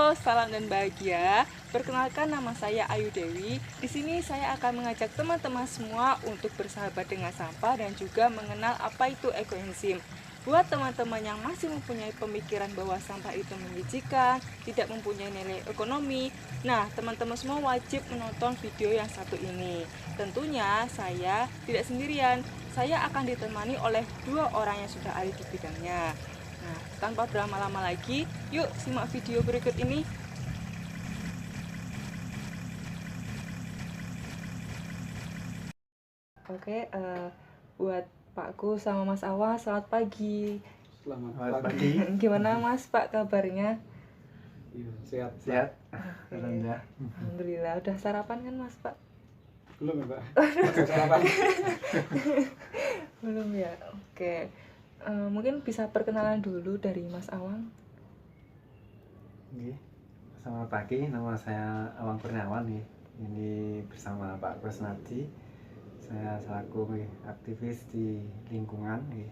Halo, salam dan bahagia. Perkenalkan, nama saya Ayu Dewi. Di sini saya akan mengajak teman-teman semua untuk bersahabat dengan sampah dan juga mengenal apa itu ekoenzim. Buat teman-teman yang masih mempunyai pemikiran bahwa sampah itu menjijikan, tidak mempunyai nilai ekonomi, nah teman-teman semua wajib menonton video yang satu ini. Tentunya saya tidak sendirian, saya akan ditemani oleh 2 orang yang sudah ahli di bidangnya. Nah, tanpa berlama-lama lagi, yuk simak video berikut ini. Oke, buat Pakku sama Mas Awa, selamat pagi. Selamat pagi. Gimana Mas, Pak kabarnya? Iya, sehat. Sehat. Alhamdulillah. Alhamdulillah. Udah sarapan kan Mas, Pak? Belum ya, Pak? Sarapan. Belum ya. Oke. Mungkin bisa perkenalan dulu dari Mas Awang. Oke. Selamat pagi, nama saya Awang Kurniawan nih. Ini bersama Pak Kusnadi. Saya selaku aktivis di lingkungan nih.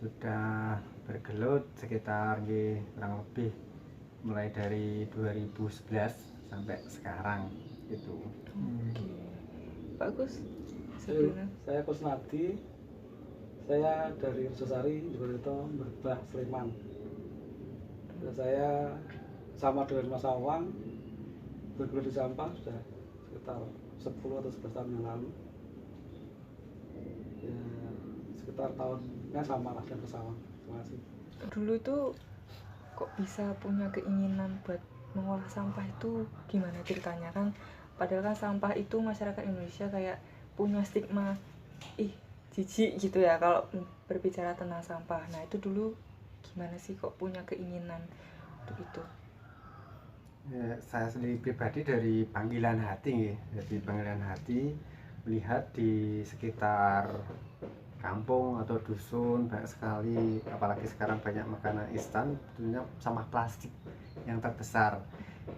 Sudah bergelut sekitar kurang lebih mulai dari 2011 sampai sekarang gitu. Oke. Pak Gus, Saya Kusnadi. Saya dari Resosari, Jogoroto, Merbah, Sleman. Dan saya sama dengan Mas Awang bergelut di sampah sudah sekitar 10 atau 11 tahun yang lalu. Ya, sekitar tahunnya sama lah dengan Mas Awang. Terima kasih. Dulu tuh kok bisa punya keinginan buat mengolah sampah itu gimana ceritanya kan? Padahal kan sampah itu masyarakat Indonesia kayak punya stigma, jijik gitu ya kalau berbicara tentang sampah. Nah itu dulu gimana sih kok punya keinginan untuk itu? Ya, saya sendiri pribadi dari panggilan hati, jadi panggilan hati melihat di sekitar kampung atau dusun banyak sekali, apalagi sekarang banyak makanan instan, tentunya sampah plastik yang terbesar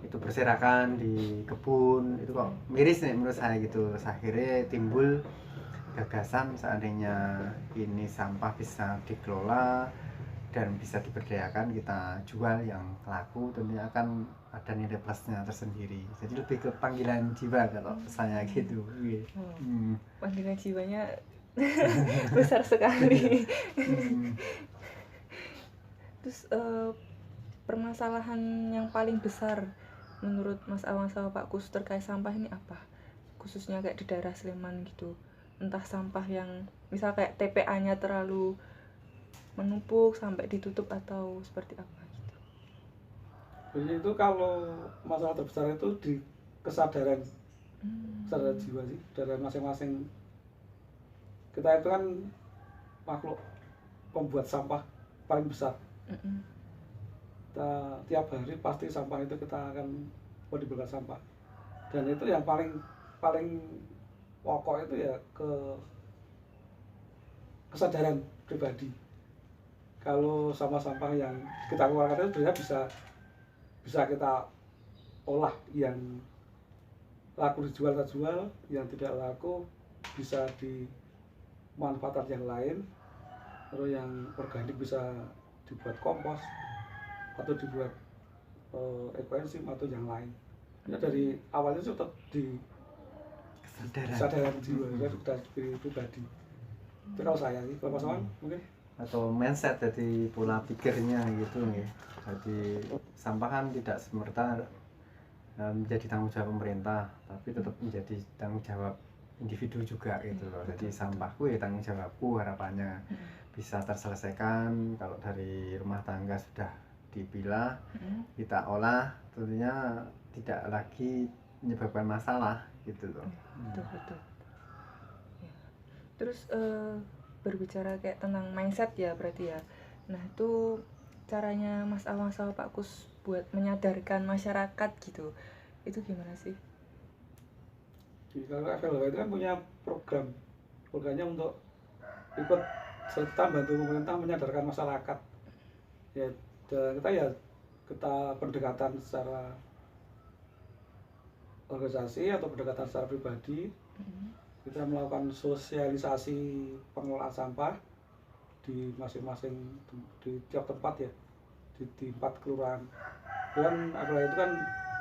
itu berserakan di kebun. Itu kok miris nih menurut saya gitu. Terus akhirnya timbul gagasan seandainya ini sampah bisa dikelola dan bisa diberdayakan, kita jual yang laku, tentunya akan ada nilai plusnya tersendiri. Jadi lebih ke panggilan jiwa kalau saya gitu. Panggilan jiwanya besar sekali. Terus permasalahan yang paling besar menurut Mas Awang sama Pak Kus terkait sampah ini apa? Khususnya kayak di daerah Sleman gitu. Entah sampah yang misal kayak TPA-nya terlalu menumpuk sampai ditutup atau seperti apa gitu. Jadi itu kalau masalah terbesar itu di kesadaran jiwa sih dari masing-masing. Kita itu kan makhluk pembuat sampah paling besar. Kita tiap hari pasti sampah itu kita akan menimbulkan sampah, dan itu yang paling pokok itu ya kesadaran pribadi. Kalau sampah-sampah yang kita keluarkan itu bisa kita olah, yang laku dijual kita jual, yang tidak laku bisa dimanfaatkan yang lain, terus yang organik bisa dibuat kompos atau dibuat ekoenzim atau yang lain. Ya dari awalnya tetap di kesadaran jiwa, dari pribadi. Itu kalau saya sih, kalau Mas Awan mungkin atau mindset, jadi pola pikirnya gitu nih. Jadi sampah kan tidak semerta menjadi tanggung jawab pemerintah, tapi tetap menjadi tanggung jawab individu juga gitu loh. Jadi sampahku ya tanggung jawabku, harapannya bisa terselesaikan. Kalau dari rumah tangga sudah dipilah, kita olah, tentunya tidak lagi menyebabkan masalah gitu loh. Betul. Ya. Terus berbicara kayak tentang mindset ya berarti ya. Nah itu caranya Mas Awang sama Pak Kus buat menyadarkan masyarakat gitu, itu gimana sih? kalau FLW itu kan punya programnya untuk ikut serta bantu pemerintah menyadarkan masyarakat. Ya, kita pendekatan secara organisasi atau pendekatan secara pribadi. Kita melakukan sosialisasi pengelolaan sampah di masing-masing, di tiap tempat ya, di 4 kelurahan. kan Aglaya itu kan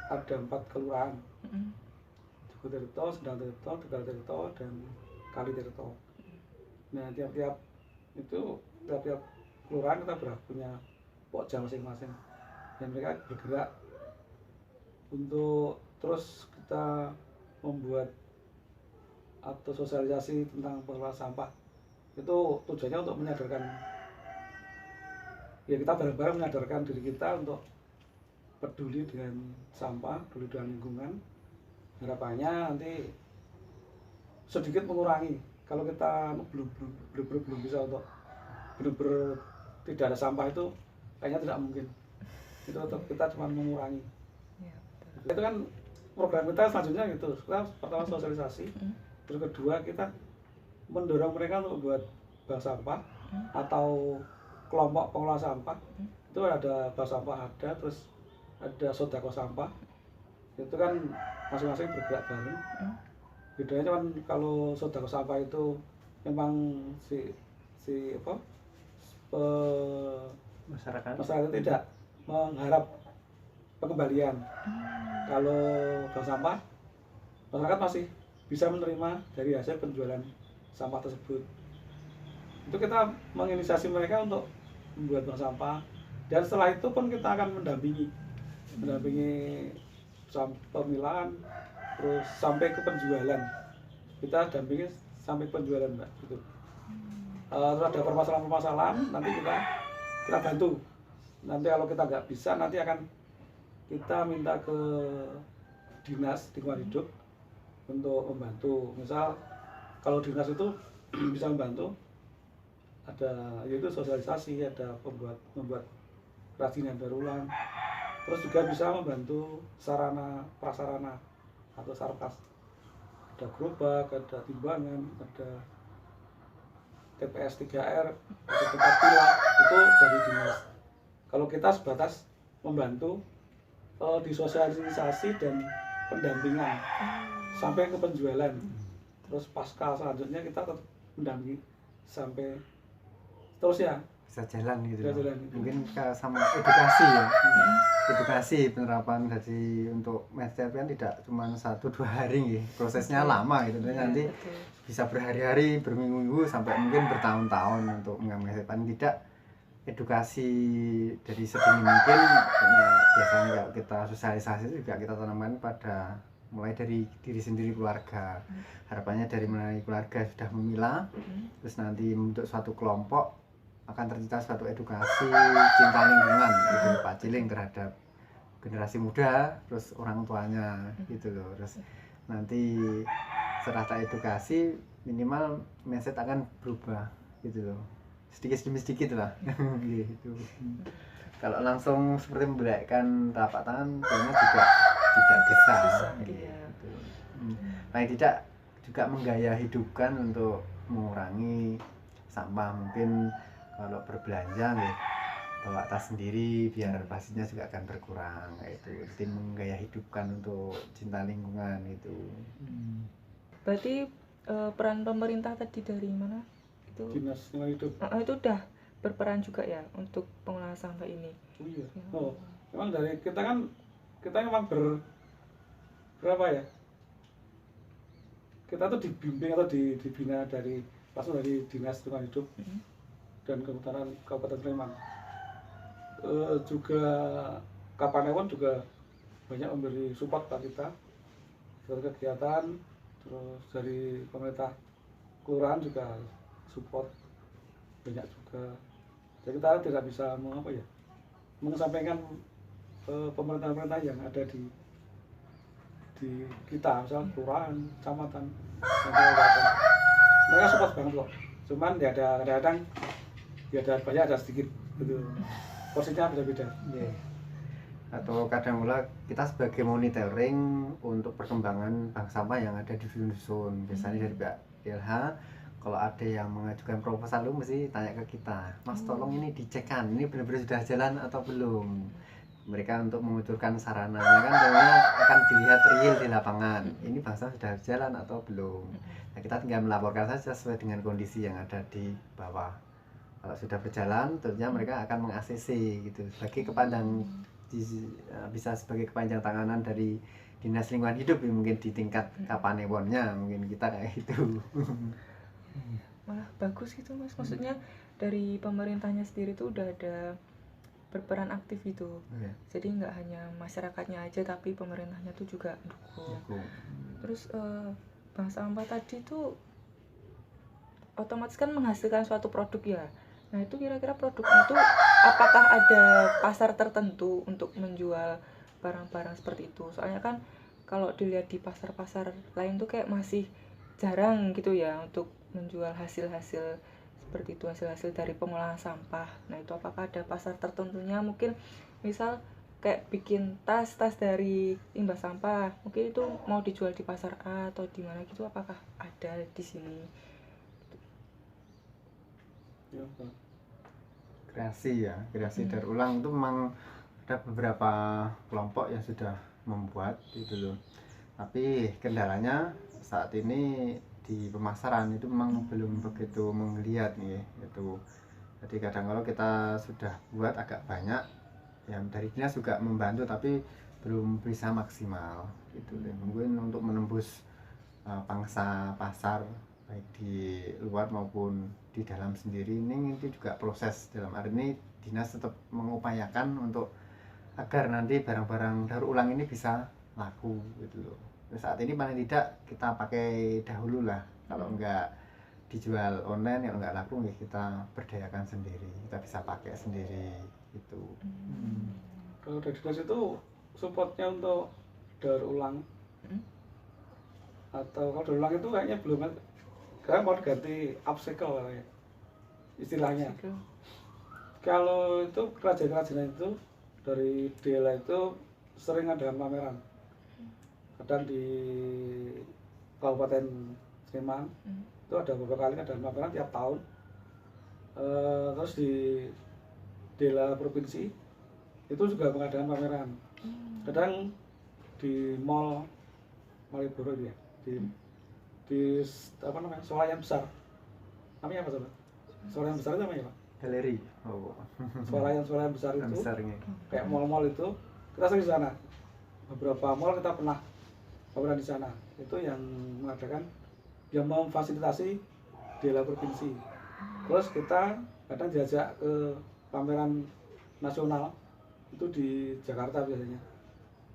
ada 4 kelurahan, Mm-mm. Jogotirto, Sendang Tirto, Tegal Tirto, dan Kali Tirto. Nah tiap-tiap kelurahan kita punya pokja masing-masing, dan mereka bergerak untuk terus kita membuat atau sosialisasi tentang pengelolaan sampah. Itu tujuannya untuk menyadarkan, ya kita bareng-bareng menyadarkan diri kita untuk peduli dengan sampah, peduli dengan lingkungan. Harapannya nanti sedikit mengurangi. Kalau kita belum bisa untuk benar-benar tidak ada sampah, itu kayaknya tidak mungkin. Itu tetap kita cuma mengurangi. Ya, betul. Itu kan program kita selanjutnya gitu. Kita pertama sosialisasi, terus kedua kita mendorong mereka untuk buat bank sampah atau kelompok pengelola sampah. Itu ada bank sampah, ada terus ada sodako sampah. Itu kan masing-masing bergerak bareng. Bedanya kan kalau sodako sampah itu memang si Masyarakat masyarakat tidak mengharap pengembalian. Kalau bank sampah, masyarakat masih bisa menerima dari hasil penjualan sampah tersebut. Itu kita menginisiasi mereka untuk membuat bank sampah, dan setelah itu pun kita akan mendampingi pemilahan, terus sampai ke penjualan. Kita dampingi sampai penjualan, Mbak. Gitu. Terus ada permasalahan-permasalahan, nanti kita bantu. Nanti kalau kita nggak bisa, nanti akan kita minta ke dinas lingkungan hidup untuk membantu. Misal kalau dinas itu bisa membantu, ada yaitu sosialisasi, ada membuat kerajinan daur ulang, terus juga bisa membantu sarana prasarana atau sarkas. Ada gerobak, ada timbangan, ada TPS 3R, ada tempat pilah, itu dari dinas. Kalau kita sebatas membantu disosialisasi dan pendampingan sampai ke penjualan. Terus pasca selanjutnya kita tetap mendampingi sampai terus ya bisa jalan gitu. bisa jalan. Mungkin sama edukasi ya. Edukasi penerapan dari untuk MedStep kan tidak cuma 1-2 hari ya. Prosesnya lama gitu. Dan nanti Betul. bisa berhari-hari, berminggu-minggu, sampai mungkin bertahun-tahun untuk mengambil paling tidak edukasi dari sedini mungkin. Karena biasanya kalau kita sosialisasi juga kita tanamkan pada mulai dari diri sendiri, keluarga. Harapannya dari mulai keluarga sudah memilah, terus nanti membentuk suatu kelompok, akan tercipta suatu edukasi cinta lingkungan gitu, Pak Ciling terhadap generasi muda, terus orang tuanya gitu loh. Terus nanti setelah teredukasi minimal mindset akan berubah gitu loh, sedikit demi sedikit lah. Gitu. Kalau langsung seperti membelakkan telapak tangan kayaknya juga tidak bisa Iya. gitu. Paling tidak juga menggaya hidupkan untuk mengurangi sampah. Mungkin kalau berbelanja nih bawa tas sendiri biar pastinya juga akan berkurang, itu tim menggaya hidupkan untuk cinta lingkungan itu. Berarti peran pemerintah tadi dari mana? Itu Dinas lingkungan hidup. itu udah berperan juga ya untuk pengelolaan sampah ini. Oh iya. Oh, memang dari kita kan memang berapa ya? Kita tuh dibimbing atau dibina langsung dari Dinas Lingkungan Hidup dan Kabupaten Sleman. Juga Kapanewon juga banyak memberi support ke kita dari kegiatan, terus dari pemerintah kelurahan juga support banyak juga. Jadi kita tidak bisa mengesampingkan pemerintah-pemerintah yang ada di kita, misal kelurahan, kecamatan, dan kabupaten. Mereka support banget kok. Cuman ya ada kadang-kadang ya ada banyak, ada sedikit gitu. Porsinya beda-beda. Yeah. Atau kadang pula kita sebagai monitoring untuk perkembangan bank sampah yang ada di dusun-dusun. Biasanya dari pihak DLH, kalau ada yang mengajukan proposal lu mesti tanya ke kita, Mas tolong ini dicekkan, ini benar-benar sudah jalan atau belum. Mereka untuk mengucurkan sarananya kan tentunya akan dilihat real di lapangan, ini bangsa sudah jalan atau belum. Nah, kita tinggal melaporkan saja sesuai dengan kondisi yang ada di bawah. Kalau sudah berjalan tentunya mereka akan meng-ACC gitu sebagai bisa sebagai kepanjang tanganan dari Dinas Lingkungan Hidup ya, mungkin di tingkat Kapanewonnya mungkin kita kayak gitu. Malah bagus gitu Mas, maksudnya dari pemerintahnya sendiri tuh udah ada berperan aktif gitu. Iya. Jadi nggak hanya masyarakatnya aja tapi pemerintahnya tuh juga dukung. Terus bank sampah tadi tuh otomatis kan menghasilkan suatu produk ya. Nah itu kira-kira produknya tuh apakah ada pasar tertentu untuk menjual barang-barang seperti itu? Soalnya kan kalau dilihat di pasar-pasar lain tuh kayak masih jarang gitu ya untuk menjual hasil-hasil seperti itu, hasil-hasil dari pengolahan sampah. Nah itu apakah ada pasar tertentunya, mungkin misal kayak bikin tas dari limbah sampah, mungkin itu mau dijual di pasar A atau di mana gitu, apakah ada di sini? Ya, kreasi daur ulang itu memang ada beberapa kelompok yang sudah membuat gitu loh, tapi kendalanya saat ini di pemasaran itu memang belum begitu menggeliat nih itu. Jadi kadang kalau kita sudah buat agak banyak yang dari dinas juga membantu tapi belum bisa maksimal gitu deh. Mungkin untuk menembus pangsa pasar baik di luar maupun di dalam sendiri ini juga proses. Dalam hari ini dinas tetap mengupayakan untuk agar nanti barang-barang daur ulang ini bisa laku gitu loh. Saat ini paling tidak kita pakai dahulu lah, kalau enggak dijual online, kalau enggak laku ya kita berdayakan sendiri, kita bisa pakai sendiri gitu. Kalau dari dinas itu supportnya untuk daur ulang atau kalau daur ulang itu kayaknya belum, karena mau ganti upcycle ya istilahnya. Kalau itu kerajinan itu dari Dela itu sering ada pameran, kadang di Kabupaten Sleman itu ada beberapa kali ada pameran tiap tahun. Terus di Dela Provinsi itu juga mengadakan pameran, kadang di Mall Malioboro ya, di apa namanya, swalayan besar, namanya apa coba? Swalayan besar itu namanya apa? Galeri. Swalayan besar itu Besarnya. kayak mall-mall itu kita sering di sana. Beberapa mall kita pernah pameran di sana. Itu yang mengadakan, yang memfasilitasi Dela Provinsi. Terus kita kadang diajak ke pameran nasional itu di Jakarta biasanya,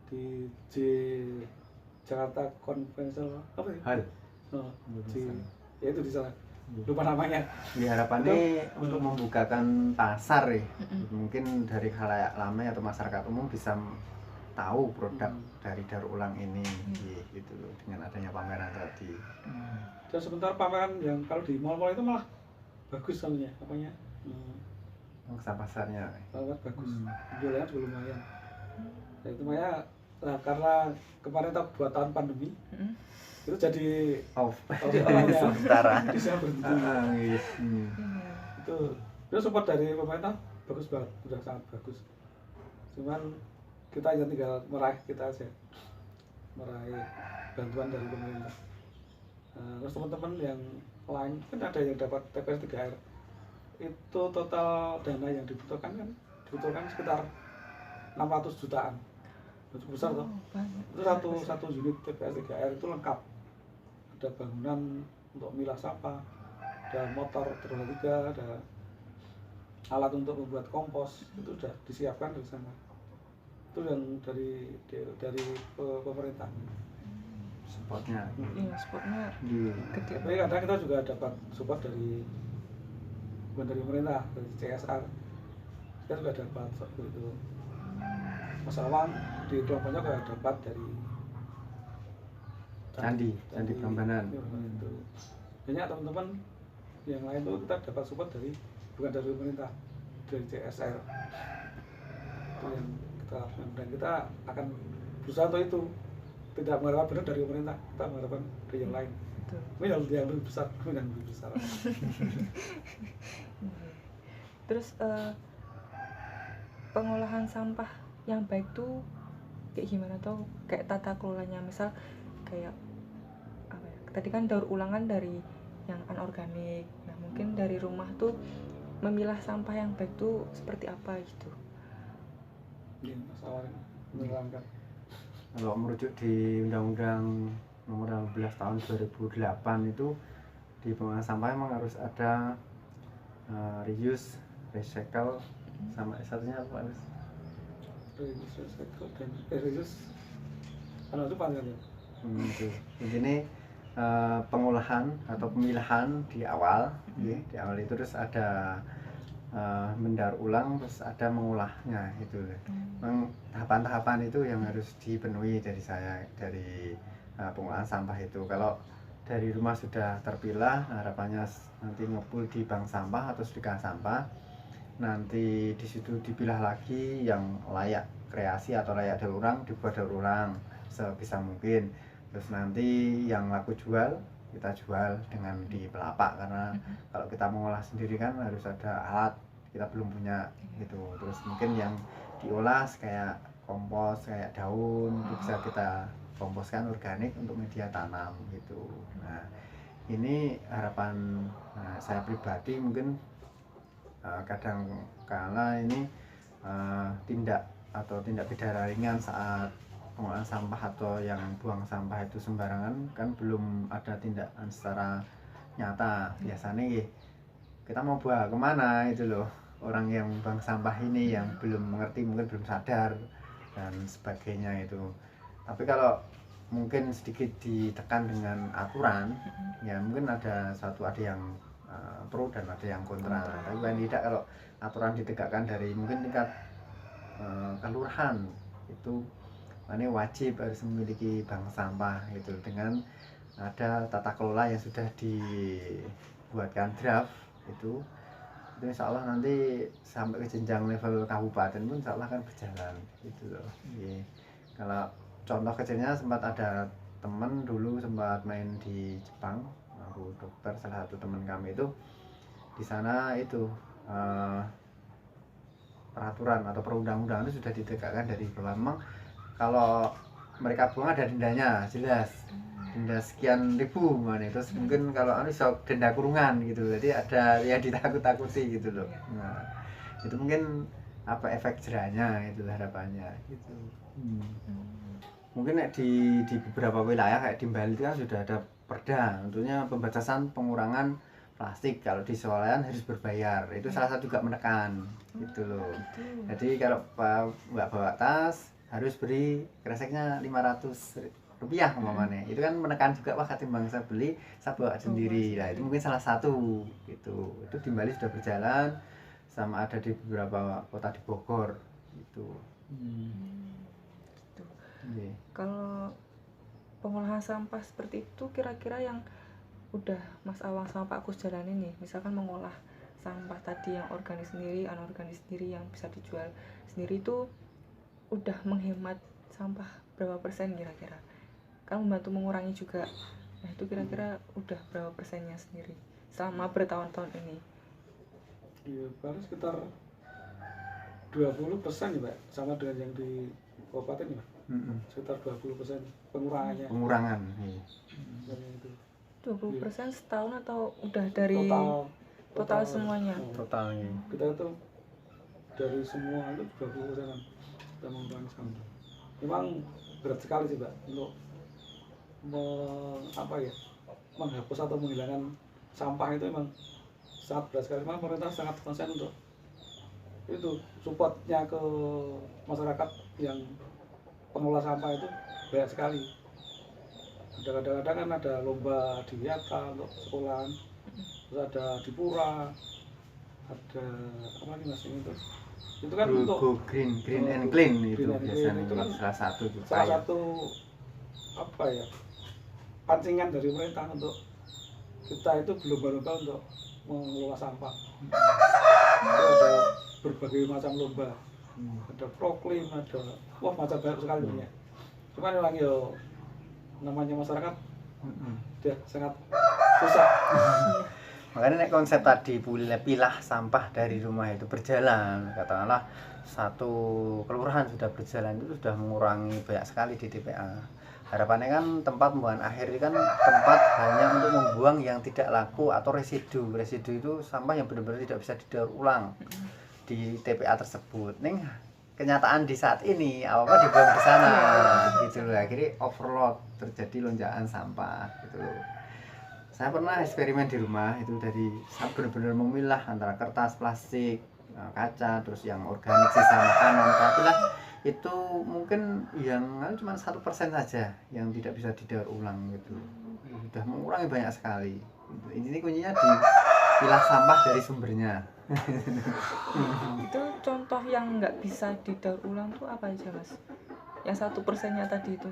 di Jakarta Convention apa ya? Hal. Ya itu di sana. Lupa namanya. Harapannya untuk membukakan pasar ya. Mungkin dari khalayak ramai atau masyarakat umum bisa tahu produk dari daur ulang ini gitu loh, dengan adanya pameran tadi. Dan sebentar pameran yang kalau di mall-mall itu malah bagus soalnya apanya, Pasarnya bagus, jualannya juga lumayan. Ya, itu makanya karena kemarin kita buat tahun pandemi itu jadi off ya, sementara bisa berhenti. Itu support dari pemerintah bagus banget, udah sangat bagus. Cuman kita aja tinggal meraih bantuan dari pemerintah. Terus teman-teman yang lain kan ada yang dapat TPS 3R, itu total dana yang dibutuhkan sekitar 600 jutaan. Itu besar toh. Itu satu unit TPS 3R itu lengkap, ada bangunan untuk milah sampah, ada motor roda 3, ada alat untuk membuat kompos, itu sudah disiapkan di sana. Itu yang dari pemerintah. supportnya. Iya, supportnya gede. Tapi kadang kita juga dapat support bukan dari pemerintah, dari CSR. Kita juga dapat seperti itu. Mas Awang di kelompoknya juga dapat dari Candi Prambanan. Itu banyak teman-teman yang lain tuh kita dapat support bukan dari pemerintah, dari CSR. Itu yang kita lakukan, dan kita akan berusaha untuk itu, tidak mengharapkan benar dari pemerintah, kita mengharapkan dari yang lain. Ini yang lebih besar, Terus pengolahan sampah yang baik tuh kayak gimana tuh, kayak tata kelolanya, misal kayak apa ya, tadi kan daur ulangan dari yang anorganik, nah mungkin dari rumah tuh memilah sampah yang baik tuh seperti apa gitu. Iya, Mas Awar menerangkan. Kalau merujuk di Undang-Undang Nomor 16 Tahun 2008 itu di pengelolaan sampah memang harus ada reuse, recycle, sama satunya apa Mas? Reuse, recycle, dan reuse. Karena itu panjang ya. Itu intinya pengolahan atau pemilahan di awal, ya, di awal itu terus ada mendaur ulang, terus ada mengolahnya itu. Memang tahapan-tahapan itu yang harus dipenuhi dari saya dari pengolahan sampah itu. Kalau dari rumah sudah terpilah, harapannya nanti ngumpul di bank sampah atau sedekah sampah. Nanti di situ dipilah lagi yang layak kreasi atau layak daur ulang, dibuat daur ulang sebisa mungkin. Terus nanti yang laku jual kita jual dengan di pelapak, karena kalau kita mengolah sendiri kan harus ada alat, kita belum punya gitu. Terus mungkin yang diolah kayak kompos, kayak daun itu bisa kita komposkan organik untuk media tanam gitu. Nah ini harapan saya pribadi, mungkin kadang kala ini tindak pidana ringan saat pengolahan sampah atau yang buang sampah itu sembarangan kan belum ada tindakan secara nyata. Biasanya kita mau buang kemana itu loh, orang yang buang sampah ini yang belum mengerti, mungkin belum sadar dan sebagainya itu. Tapi kalau mungkin sedikit ditekan dengan aturan, ya mungkin ada yang pro dan ada yang kontra. Tapi paling tidak kalau aturan ditegakkan dari mungkin tingkat kelurahan itu, ini wajib harus memiliki bank sampah itu dengan ada tata kelola yang sudah dibuatkan draft itu insya Allah nanti sampai ke jenjang level kabupaten pun insya Allah akan berjalan gitu loh. Kalau contoh kecilnya, sempat ada teman dulu sempat main di Jepang, aku dokter, salah satu teman kami itu di sana itu peraturan atau perundang-undangan itu sudah ditegakkan dari bawah. Memang kalau mereka buang ada dendanya jelas, denda sekian ribu mana, terus mungkin kalau sok denda kurungan gitu, jadi ada yang ditakut-takuti gitu loh. Nah itu mungkin apa efek jerahnya itu harapannya gitu. Mungkin di beberapa wilayah kayak di Bali itu kan sudah ada perda tentunya pembatasan pengurangan plastik, kalau di swalayan harus berbayar, itu salah satu juga menekan gitu loh. Jadi kalau nggak bawa tas harus beri kreseknya 500 rupiah umpamanya, itu kan menekan juga, wah ketimbang saya beli saya bawa sendiri. Nah itu mungkin salah satu gitu. Itu di Bali sudah berjalan, sama ada di beberapa kota di Bogor gitu. Kalau pengolahan sampah seperti itu, kira-kira yang udah Mas Awang sama Pak Kus jalanin nih, misalkan mengolah sampah tadi yang organik sendiri, anorganik sendiri, yang bisa dijual sendiri, itu udah menghemat sampah berapa persen kira-kira? Kan membantu mengurangi juga. Nah itu kira-kira udah berapa persennya sendiri selama bertahun-tahun ini? Iya, baru sekitar 20% ya Pak, sama dengan yang di kabupaten ya Pak. Sekitar 20% pengurangannya. Pengurangan. Iya. 20% setahun atau udah dari total semuanya? Totalnya. Kita itu dari semua itu 20%-an kita mengurangi sampah. Memang berat sekali sih Pak untuk menghapus atau menghilangkan sampah itu, memang sangat berat sekali. Memang pemerintah sangat konsen untuk itu, supportnya ke masyarakat yang pengelola sampah itu banyak sekali. Kadang-kadang kan ada lomba di Yata untuk sekolahan, terus ada di Pura, ada apa lagi Mas itu kan untuk green and clean itu biasanya itu kan salah satu juga. Salah satu apa ya, pancingan dari pemerintah untuk kita itu berlomba-lomba untuk mengelola sampah. Itu ada berbagai macam lomba, ada proklim, ada macam banyak sekali banyak. Cuman memang yo namanya masyarakat dia sangat susah. Makanya konsep tadi pilah sampah dari rumah itu berjalan, katakanlah satu kelurahan sudah berjalan, itu sudah mengurangi banyak sekali di TPA. Harapannya kan tempat pembuangan akhir ini kan tempat hanya untuk membuang yang tidak laku atau residu itu sampah yang benar-benar tidak bisa didaur ulang di TPA tersebut. Ning kenyataan di saat ini apa dibuang di sana gitu loh, akhirnya overload, terjadi lonjakan sampah gitu loh. Saya pernah eksperimen di rumah itu, dari saya benar-benar memilah antara kertas, plastik, kaca, terus yang organik, sisa makanan. Tapi lah itu mungkin yang cuma 1% saja yang tidak bisa didaur ulang gitu, sudah mengurangi banyak sekali. Ini kuncinya di pilah sampah dari sumbernya. Itu contoh yang nggak bisa didaur ulang tuh apa aja mas? Yang 1%-nya tadi itu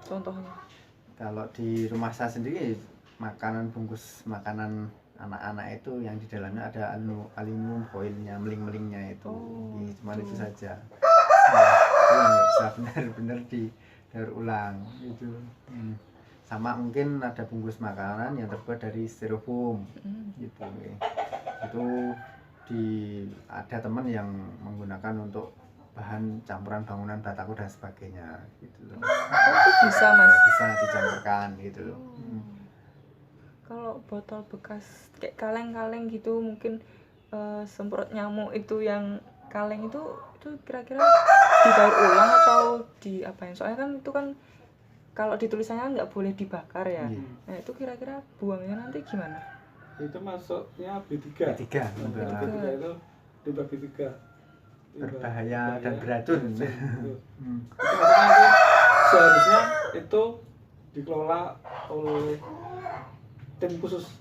contohnya. Kalau di rumah saya sendiri, makanan, bungkus makanan anak-anak itu yang di dalamnya ada aluminium foilnya, meling-melingnya itu. Cuma itu saja. Itu yang nggak bisa benar-benar didaur ulang gitu. Sama mungkin ada bungkus makanan yang terbuat dari styrofoam gitu. Itu ada teman yang menggunakan untuk bahan campuran bangunan bataku dan sebagainya gitu loh. Itu bisa mas? Bisa dicampurkan gitu loh. Kalau botol bekas kayak kaleng-kaleng gitu mungkin semprot nyamuk itu yang kaleng itu kira-kira didaur ulang atau di apain? Soalnya kan itu kan kalau di tulisannya nggak boleh dibakar ya. Nah itu kira-kira buangnya nanti gimana? Itu masuknya B3. B3 itu limbah B3. Berbahaya dan beracun. Itu maksudnya itu seharusnya itu dikelola oleh tim khusus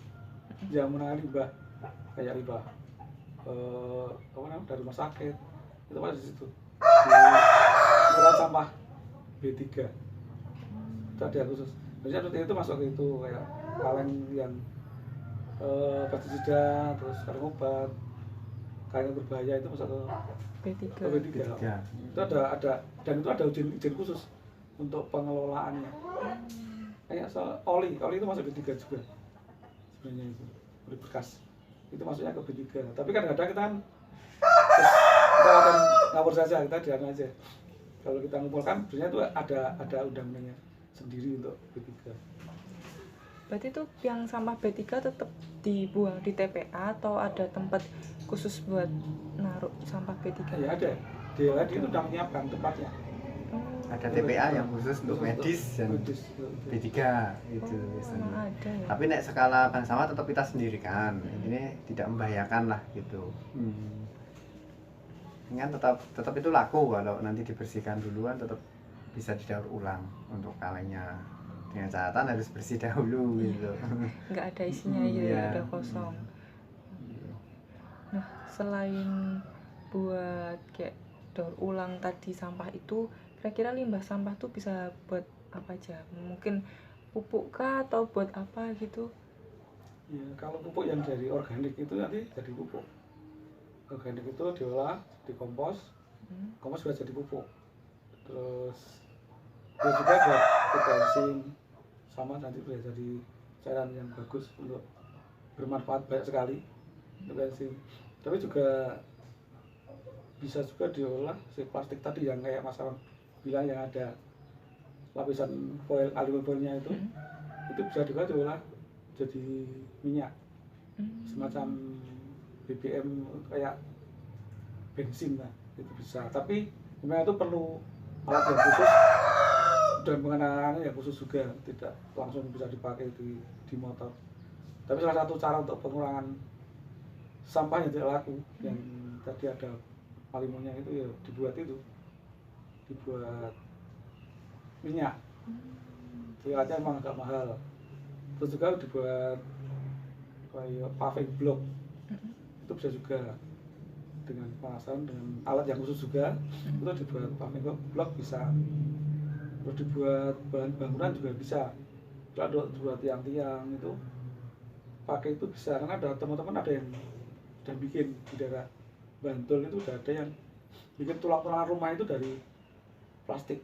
yang menangani limbah, kayak limbah dari rumah sakit, itu ada di situ, di tempat sampah B3 itu ada khusus. Biasanya itu masuk ke itu, kayak kaleng yang pestisida, terus kaleng obat, kaleng yang berbahaya itu masuk ke B3. Itu ada dan itu ada izin khusus untuk pengelolaannya. Kayak oli itu masuk B3 juga sebenarnya, itu oli bekas itu masuknya ke B3. Tapi kadang-kadang kita akan ngawur saja, kita diam aja. Kalau kita ngumpulkan sebenarnya itu ada undang-undangnya sendiri untuk B3. Berarti itu yang sampah B3 tetap dibuang di TPA atau ada tempat khusus buat naruh sampah B3? Ya ada, dia itu sudah menyiapkan tempatnya. Ada TPA yang khusus untuk medis dan B3 itu biasanya. Ada ya? Tapi nek skala bank sampah tetap kita sendirikan. Ini tidak membahayakan lah gitu. Kan tetap itu laku, kalau nanti dibersihkan duluan tetap bisa didaur ulang untuk kalengnya. Dengan catatan harus bersih dahulu gitu. Nggak ada isinya ya, udah kosong. Nah, selain buat kayak daur ulang tadi sampah itu, kira-kira limbah sampah tuh bisa buat apa aja? Mungkin pupuk kah atau buat apa gitu? Ya, kalau pupuk yang dari organik itu nanti jadi pupuk. Organik itu diolah, dikompos, kompos bisa jadi pupuk. Terus dia juga buat bensin, sama nanti bisa jadi cairan yang bagus untuk bermanfaat banyak sekali untuk bensin. Tapi juga bisa juga diolah si plastik tadi yang kayak Mas Aron bilang, yang ada lapisan foil, aluminium foilnya itu bisa juga diolah jadi minyak, semacam BBM kayak bensin lah, itu bisa. Tapi memang itu perlu alat yang khusus dan pengenalannya yang khusus juga, tidak langsung bisa dipakai di motor. Tapi salah satu cara untuk pengurangan sampah yang tidak laku yang tadi ada aluminiumnya itu, ya dibuat minyak. Alatnya memang agak mahal. Terus juga dibuat kayak paving block, itu bisa juga dengan pemasangan dengan alat yang khusus juga, itu dibuat paving block bisa. Terus dibuat bahan bangunan juga bisa. Kalau buat tiang-tiang itu pakai itu bisa, karena ada teman-teman ada yang sudah bikin di daerah Bantul itu, udah ada yang bikin tulang-tulangan rumah itu dari plastik.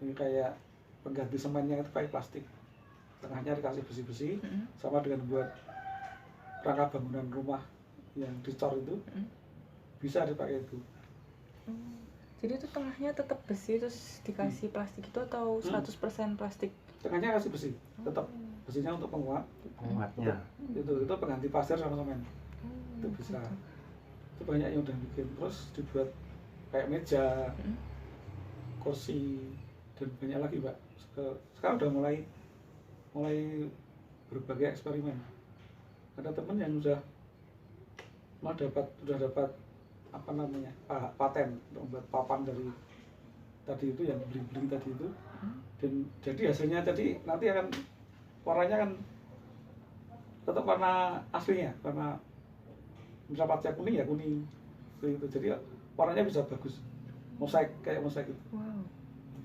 Ini kayak pengganti semennya itu kayak plastik, tengahnya dikasih besi-besi, sama dengan buat rangka bangunan rumah yang dicor itu bisa dipakai itu. Jadi itu tengahnya tetap besi terus dikasih plastik itu, atau 100% plastik? Tengahnya kasih besi, tetap besinya untuk penguatnya. Itu pengganti pasir sama semen. Itu bisa. Itu banyak yang udah bikin. Terus dibuat kayak meja, kursi, dan banyak lagi Mbak. Sekarang udah mulai berbagai eksperimen. Ada teman yang udah dapat apa namanya, paten untuk membuat papan dari tadi itu, yang bling-bling tadi itu. Dan jadi hasilnya tadi nanti akan warnanya kan tetap warna aslinya, warna misal catnya kuning ya kuning seperti itu, jadi warnanya bisa bagus, mosaik, kayak mosaik itu. Wow,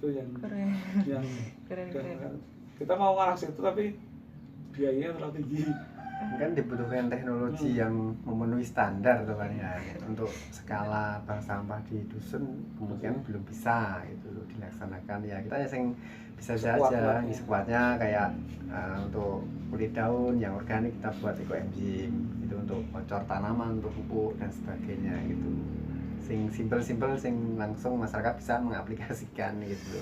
Itu yang keren. yang Keren. kita mau ngarah situ tapi biayanya terlalu tinggi. Kan dibutuhkan teknologi yang memenuhi standar tuh kan ya. Untuk skala bank sampah di dusun kemungkinan belum bisa itu dilaksanakan. Ya kita yang bisa saja sekuatnya kayak untuk kulit daun yang organik kita buat ekoenzim itu, untuk kocor tanaman, untuk pupuk dan sebagainya gitu. Sing simpel sing langsung masyarakat bisa mengaplikasikan gitu.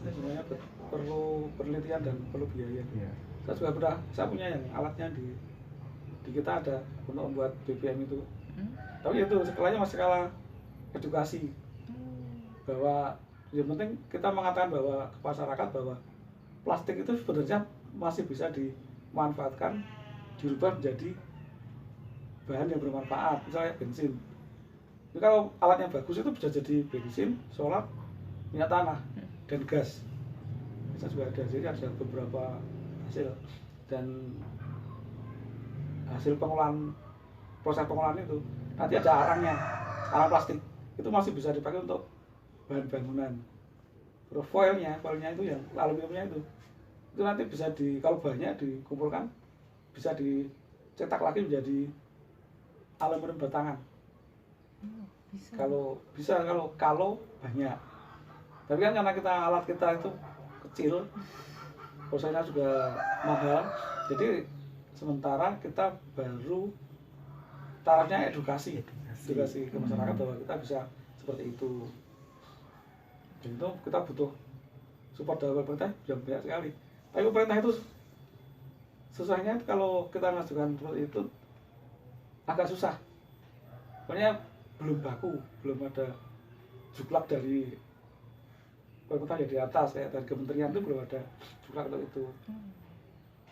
Semuanya perlu penelitian dan perlu biaya. Ya. Saya punya yang alatnya di kita ada untuk membuat BBM itu. Tapi itu skalanya masih skala edukasi, bahwa yang penting kita mengatakan bahwa ke masyarakat bahwa plastik itu sebenarnya masih bisa dimanfaatkan, dirubah menjadi bahan yang bermanfaat, misalnya bensin. Jadi kalau alat yang bagus itu bisa jadi bensin, solar, minyak tanah, dan gas. Bisa juga ada, jadi ada beberapa hasil, dan hasil proses pengolahan itu nanti ada arang plastik itu masih bisa dipakai untuk bahan bangunan. Terus foilnya itu yang aluminiumnya itu nanti bisa kalau banyak dikumpulkan bisa dicetak lagi menjadi aluminium batangan. Bisa. Kalau banyak. Tapi kan karena alat kita itu kecil, prosesnya juga mahal, jadi sementara kita baru tarafnya edukasi ke masyarakat bahwa kita bisa seperti itu. Dan itu kita butuh support dari pemerintah yang banyak sekali. Tapi pemerintah itu susahnya kalau kita mengajukan seperti itu agak susah. Pokoknya belum baku, belum ada juklak dari pemerintah yang di atas, kayak dari kementerian itu belum ada juklak untuk itu.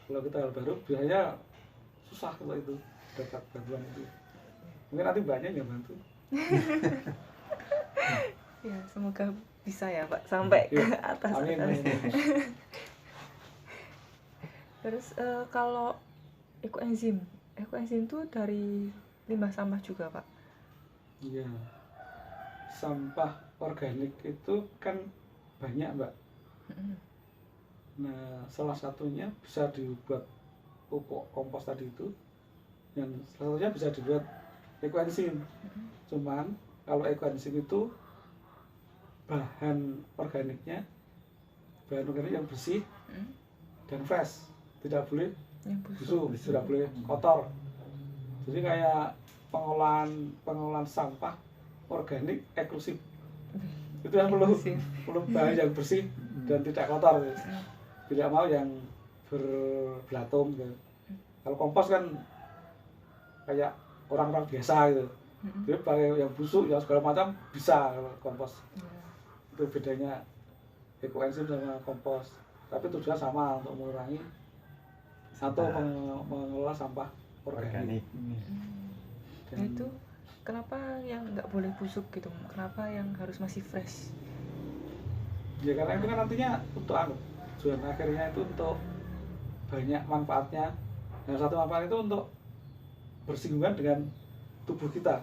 Kalau kita hal baru biasanya susah kalau itu dapat bantuan itu. Mungkin nanti banyak yang bantu. Ya, semoga bisa ya Pak sampai ke atas. Amin. Terus kalau ekoenzim itu dari limbah sampah juga Pak? Iya, sampah organik itu kan banyak Mbak. Nah, salah satunya bisa dibuat pupuk kompos tadi itu, yang salah satunya bisa dibuat ekoenzim. Cuman kalau ekoenzim itu bahan organiknya yang bersih dan fresh, tidak boleh busuk, tidak boleh kotor. Jadi kayak pengolahan sampah organik eksklusif, itu yang perlu bahan yang bersih dan tidak kotor, tidak mau yang berbelatung gitu. Kalau kompos kan kayak orang-orang biasa gitu, dia pakai yang busuk yang segala macam bisa. Kalau kompos itu bedanya ekoenzim sama kompos, tapi tujuan sama, untuk mengurangi atau mengelola sampah organik. Nah itu kenapa yang nggak boleh busuk gitu? Kenapa yang harus masih fresh? Ya karena itu kan nantinya untuk tujuan akhirnya itu untuk banyak manfaatnya. Yang satu manfaat itu untuk bersinggungan dengan tubuh kita.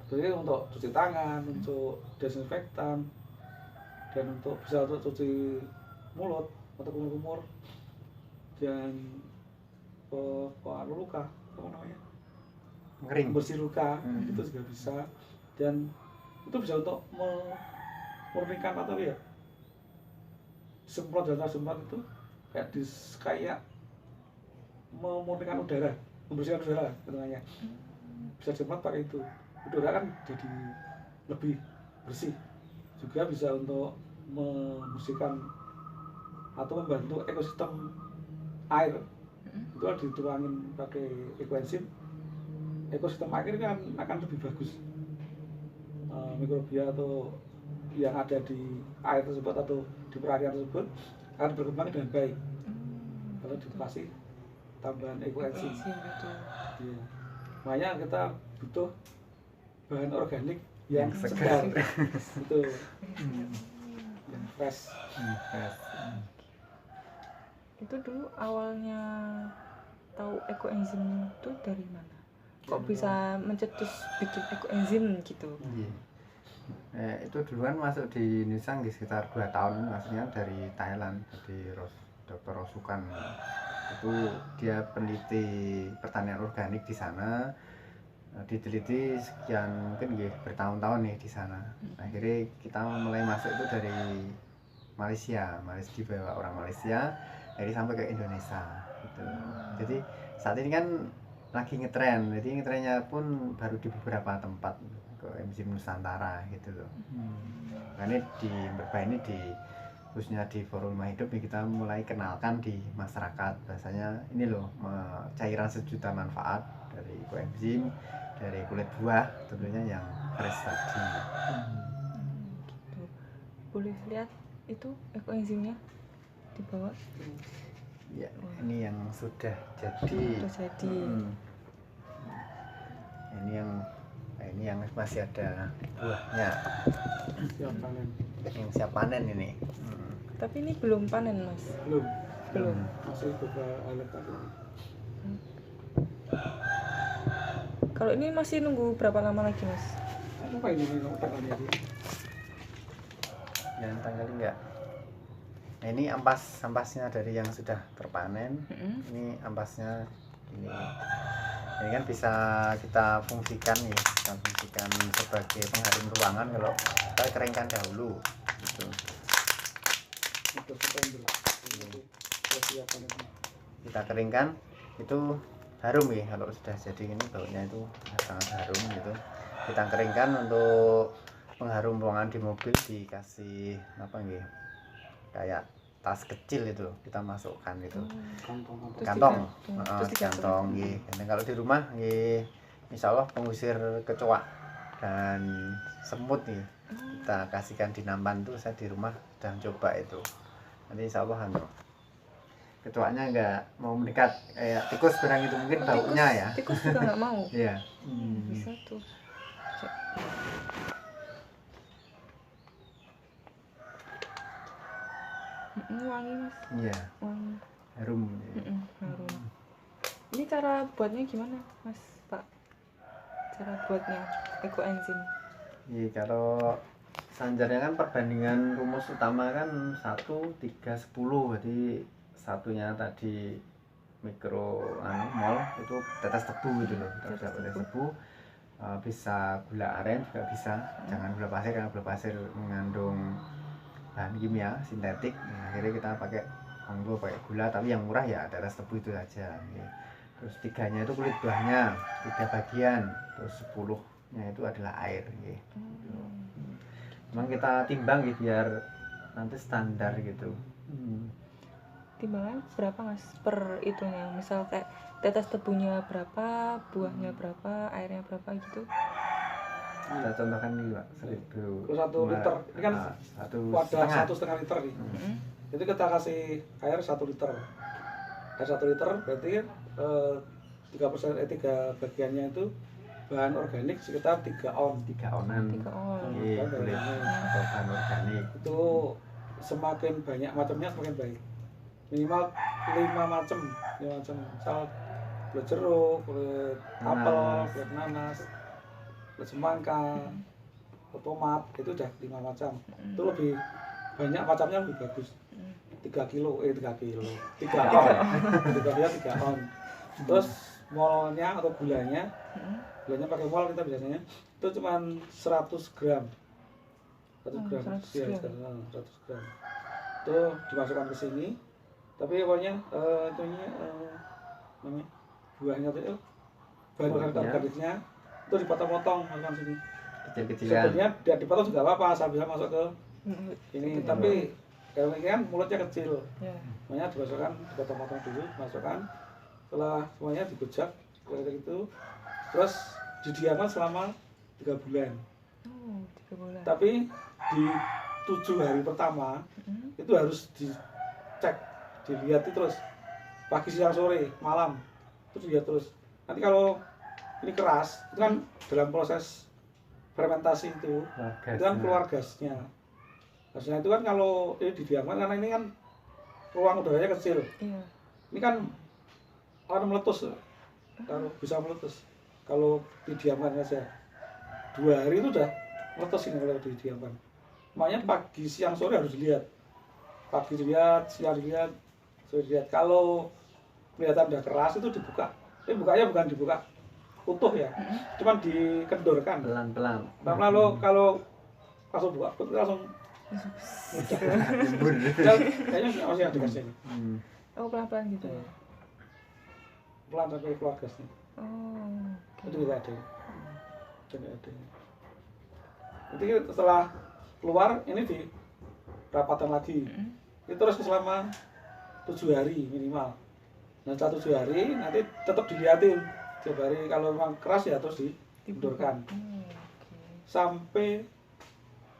Jadi untuk cuci tangan, untuk desinfektan, dan bisa untuk cuci mulut atau kumur-kumur, dan luka, apa namanya? Ngering. Bersih luka, itu juga bisa. Dan itu bisa untuk memurnikan atau ya semprot itu kayak memurnikan udara, membersihkan udara katanya. Bisa semprot pakai itu, udara kan jadi lebih bersih. Juga bisa untuk membersihkan atau membantu ekosistem air. Itu kalau dituangin pakai ekoenzim, ekosistem air kan akan lebih bagus. mikrobia atau yang ada di air tersebut atau di perairan tersebut akan berkembang dengan baik kalau dikasih tambahan ekoenzim. Enzim itu. Iya. Makanya kita butuh bahan organik yang segar. segar, itu yang fresh. Itu dulu awalnya tahu ekoenzim itu dari mana? Kok bisa mencetus bikin ekoenzim gitu? Iya. Itu duluan masuk di Indonesia nggih sekitar 2 tahun, maksudnya dari Thailand, jadi Dr. Rosukan. Itu dia peneliti pertanian organik di sana, diteliti sekian mungkin nggih bertahun-tahun nih di sana. Akhirnya kita mulai masuk itu dari Malaysia dibawa orang Malaysia, jadi sampai ke Indonesia gitu. Jadi saat ini kan lagi ngetren, jadi ngetrennya pun baru di beberapa tempat ke enzim Nusantara gitu loh. Makanya di Berbah ini khususnya di Forum Rumah Hidup nih, kita mulai kenalkan di masyarakat bahasanya ini loh cairan sejuta manfaat dari koenzim, dari kulit buah tentunya yang fresh tadi. Gitu. Boleh lihat itu ekoenzimnya di bawah. Ya, ini yang sudah jadi. Sudah jadi. Ini yang masih ada buahnya. Siap panen. Yang siap panen ini. Tapi ini belum panen, Mas. Belum. Masih beberapa alat tadi. Kalau ini masih nunggu berapa lama lagi, Mas? Apa ini tanggalnya ini? Yang tanggalnya enggak. Nah, ini ampasnya dari yang sudah terpanen. Ini ampasnya ini. Ini kan bisa kita fungsikan nih, kita fungsikan sebagai pengharum ruangan kalau kita keringkan dahulu gitu. Kita keringkan itu harum ya, kalau sudah jadi ini baunya itu sangat harum gitu. Kita keringkan untuk pengharum ruangan di mobil, dikasih apa nih, kayak tas kecil itu kita masukkan itu kantong gitu. Dan kalau di rumah insya Allah pengusir kecoak dan semut nih kita kasihkan di nampan tuh. Saya di rumah sudah coba itu, nanti insya Allah kecoaknya nggak mau mendekat kayak tikus berang itu mungkin baunya ya. Tikus juga nggak mau. Iya. Bisa tuh. Wangi, Mas. Iya. Wangi. Harum. Harum. Ini cara buatnya gimana, Mas, Pak? Cara buatnya ekoenzim. Iya, kalau standarnya kan perbandingan rumus utama kan 1, 3, 10. Jadi satunya tadi mol itu tetes tebu gitu loh. Kita tetes tebu. Bisa gula aren juga bisa. Jangan gula pasir, karena gula pasir mengandung bahan kimia sintetik. Nah, akhirnya kita pakai gula, tapi yang murah ya tetes tebu itu saja. Terus 3-nya itu kulit buahnya 3 bagian, terus 10-nya itu adalah air. Memang kita timbang gitu biar nanti standar gitu. Timbangan berapa, Mas, per itunya? Misal kayak tetes tebunya berapa, buahnya berapa, airnya berapa gitu? Kita contohkan nih Pak, 1000. 1 liter. Ini kan wadah 1,5 liter nih. Jadi kita kasih air 1 liter. Air 1 liter berarti 3 bagiannya itu bahan organik sekitar 3 on. 3 onan. 3 on. Iya, kulit atau bahan organik. Itu semakin banyak macamnya semakin baik. Minimal 5 macam. Misal kulit jeruk, kulit apel, kulit nanas, kulit semangka, tomat, itu udah 5 macam. Itu lebih banyak macamnya, lebih bagus. 3 kilo. 3 on. 3 on. Terus molnya atau gulanya pakai mol kita biasanya itu cuma 100 gram. 100 gram. 100 gram. Itu dimasukkan ke sini. Tapi pokoknya namanya buahnya itu bahan organiknya itu dipotong-potong masukkan sini. Kecil-kecilan. Sebenarnya dia dipotong juga apa-apa, asal bisa masuk ke ini. Tapi kalau ini kan mulutnya kecil. Makanya dipotong-potong dulu, masukkan. Setelah semuanya dibejak kayak gitu, terus didiamkan selama 3 bulan. Oh, 3 bulan. Tapi di 7 hari pertama itu harus dicek, dilihat itu terus pagi, siang, sore, malam itu dilihat terus. Nanti kalau ini keras itu kan dalam proses fermentasi itu kan keluar gasnya. Gasnya itu kan kalau ini didiamkan, karena ini kan ruang udaranya kecil. Iya. Ini kan akan meletus, kalau bisa meletus kalau didiamkan saja. 2 hari itu udah meletus ini kalau didiamkan. Makanya pagi, siang, sore harus dilihat. Pagi dilihat, siang dilihat, sore dilihat. Kalau kelihatan udah keras itu dibuka. Ini bukanya bukan dibuka utuh ya, cuman dikendorkan pelan-pelan. Pelan-pelan. Kalau langsung buka, langsung kayaknya masih ada gasnya ini. Oh, pelan-pelan gitu ya. Pelan sampai keluar gasnya. Oh, Itu tidak ada. Tidak ada. Nanti setelah keluar ini dirapatkan lagi. Itu terus selama 7 hari minimal. Nah, setelah 7 hari nanti tetap dilihatin. Tiap hari kalau memang keras ya terus dibundurkan. Sampai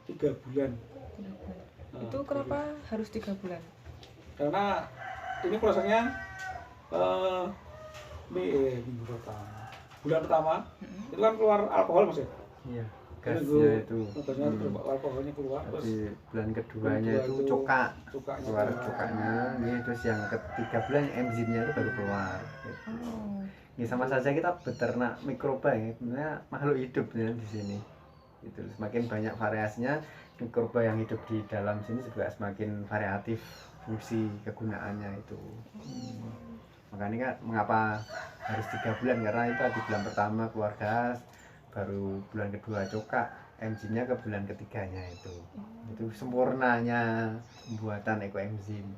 3 bulan. Nah, itu kenapa harus 3 bulan? Karena ini prosesnya minggu pertama, bulan pertama itu kan keluar alkohol mas ya. Iya, gasnya itu. Gasnya alkoholnya keluar. Terus di bulan keduanya itu keluar cukanya. Ini terus yang ketiga bulan enzimnya itu baru keluar. Gitu. Ini sama saja kita beternak mikroba ya, sebenarnya makhluk hidup ya di sini. Itu semakin banyak variasinya, mikroba yang hidup di dalam sini juga semakin variatif fungsi kegunaannya itu. Makanya kan mengapa harus 3 bulan, karena itu di bulan pertama keluar gas, baru bulan kedua cokak, enzimnya ke bulan ketiganya itu sempurnanya pembuatan ekoenzim.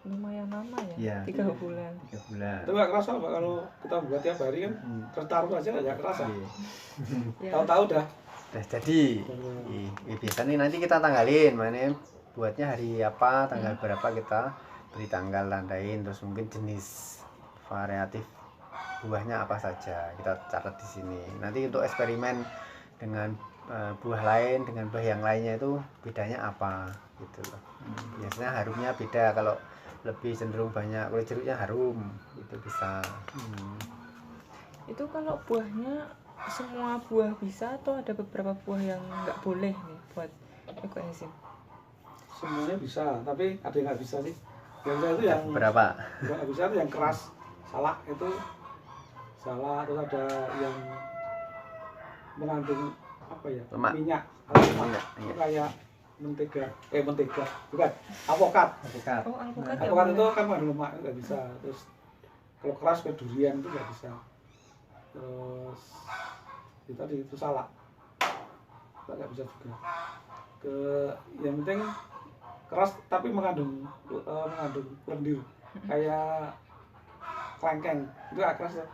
Lumayan lama ya, 3 bulan. 3 bulan. Itu nggak kerasa Pak, kalau kita buat tiap hari kan tertaruh aja nggak kerasa. Ya. Tahu-tahu udah jadi. Biasanya nanti kita tanggalin mana buatnya hari apa, tanggal berapa kita beri tanggal, tandain, terus mungkin jenis variatif buahnya apa saja kita catat di sini. Nanti untuk eksperimen dengan buah lain dengan buah yang lainnya itu bedanya apa gitu loh. Biasanya harumnya beda, kalau lebih cenderung banyak kulit jeruknya harum itu bisa. Itu kalau buahnya semua buah bisa atau ada beberapa buah yang nggak boleh nih buat ekoenzim? semuanya bisa, tapi ada yang nggak bisa sih. Yang bisa itu yang berapa? nggak bisa itu yang keras, salak itu salah. Terus ada yang mengandung apa ya, lemak, minyak, iya. kayak mentega bukan, alpukat. Oh, alpukat ya. Alpukat itu kan mengandung lemak, itu nggak bisa. Terus kalau keras kayak durian itu nggak bisa. Terus itu tadi itu salak nggak bisa juga. Yang penting keras tapi mengandung lendir kayak kelengkeng, itu agak keras ya,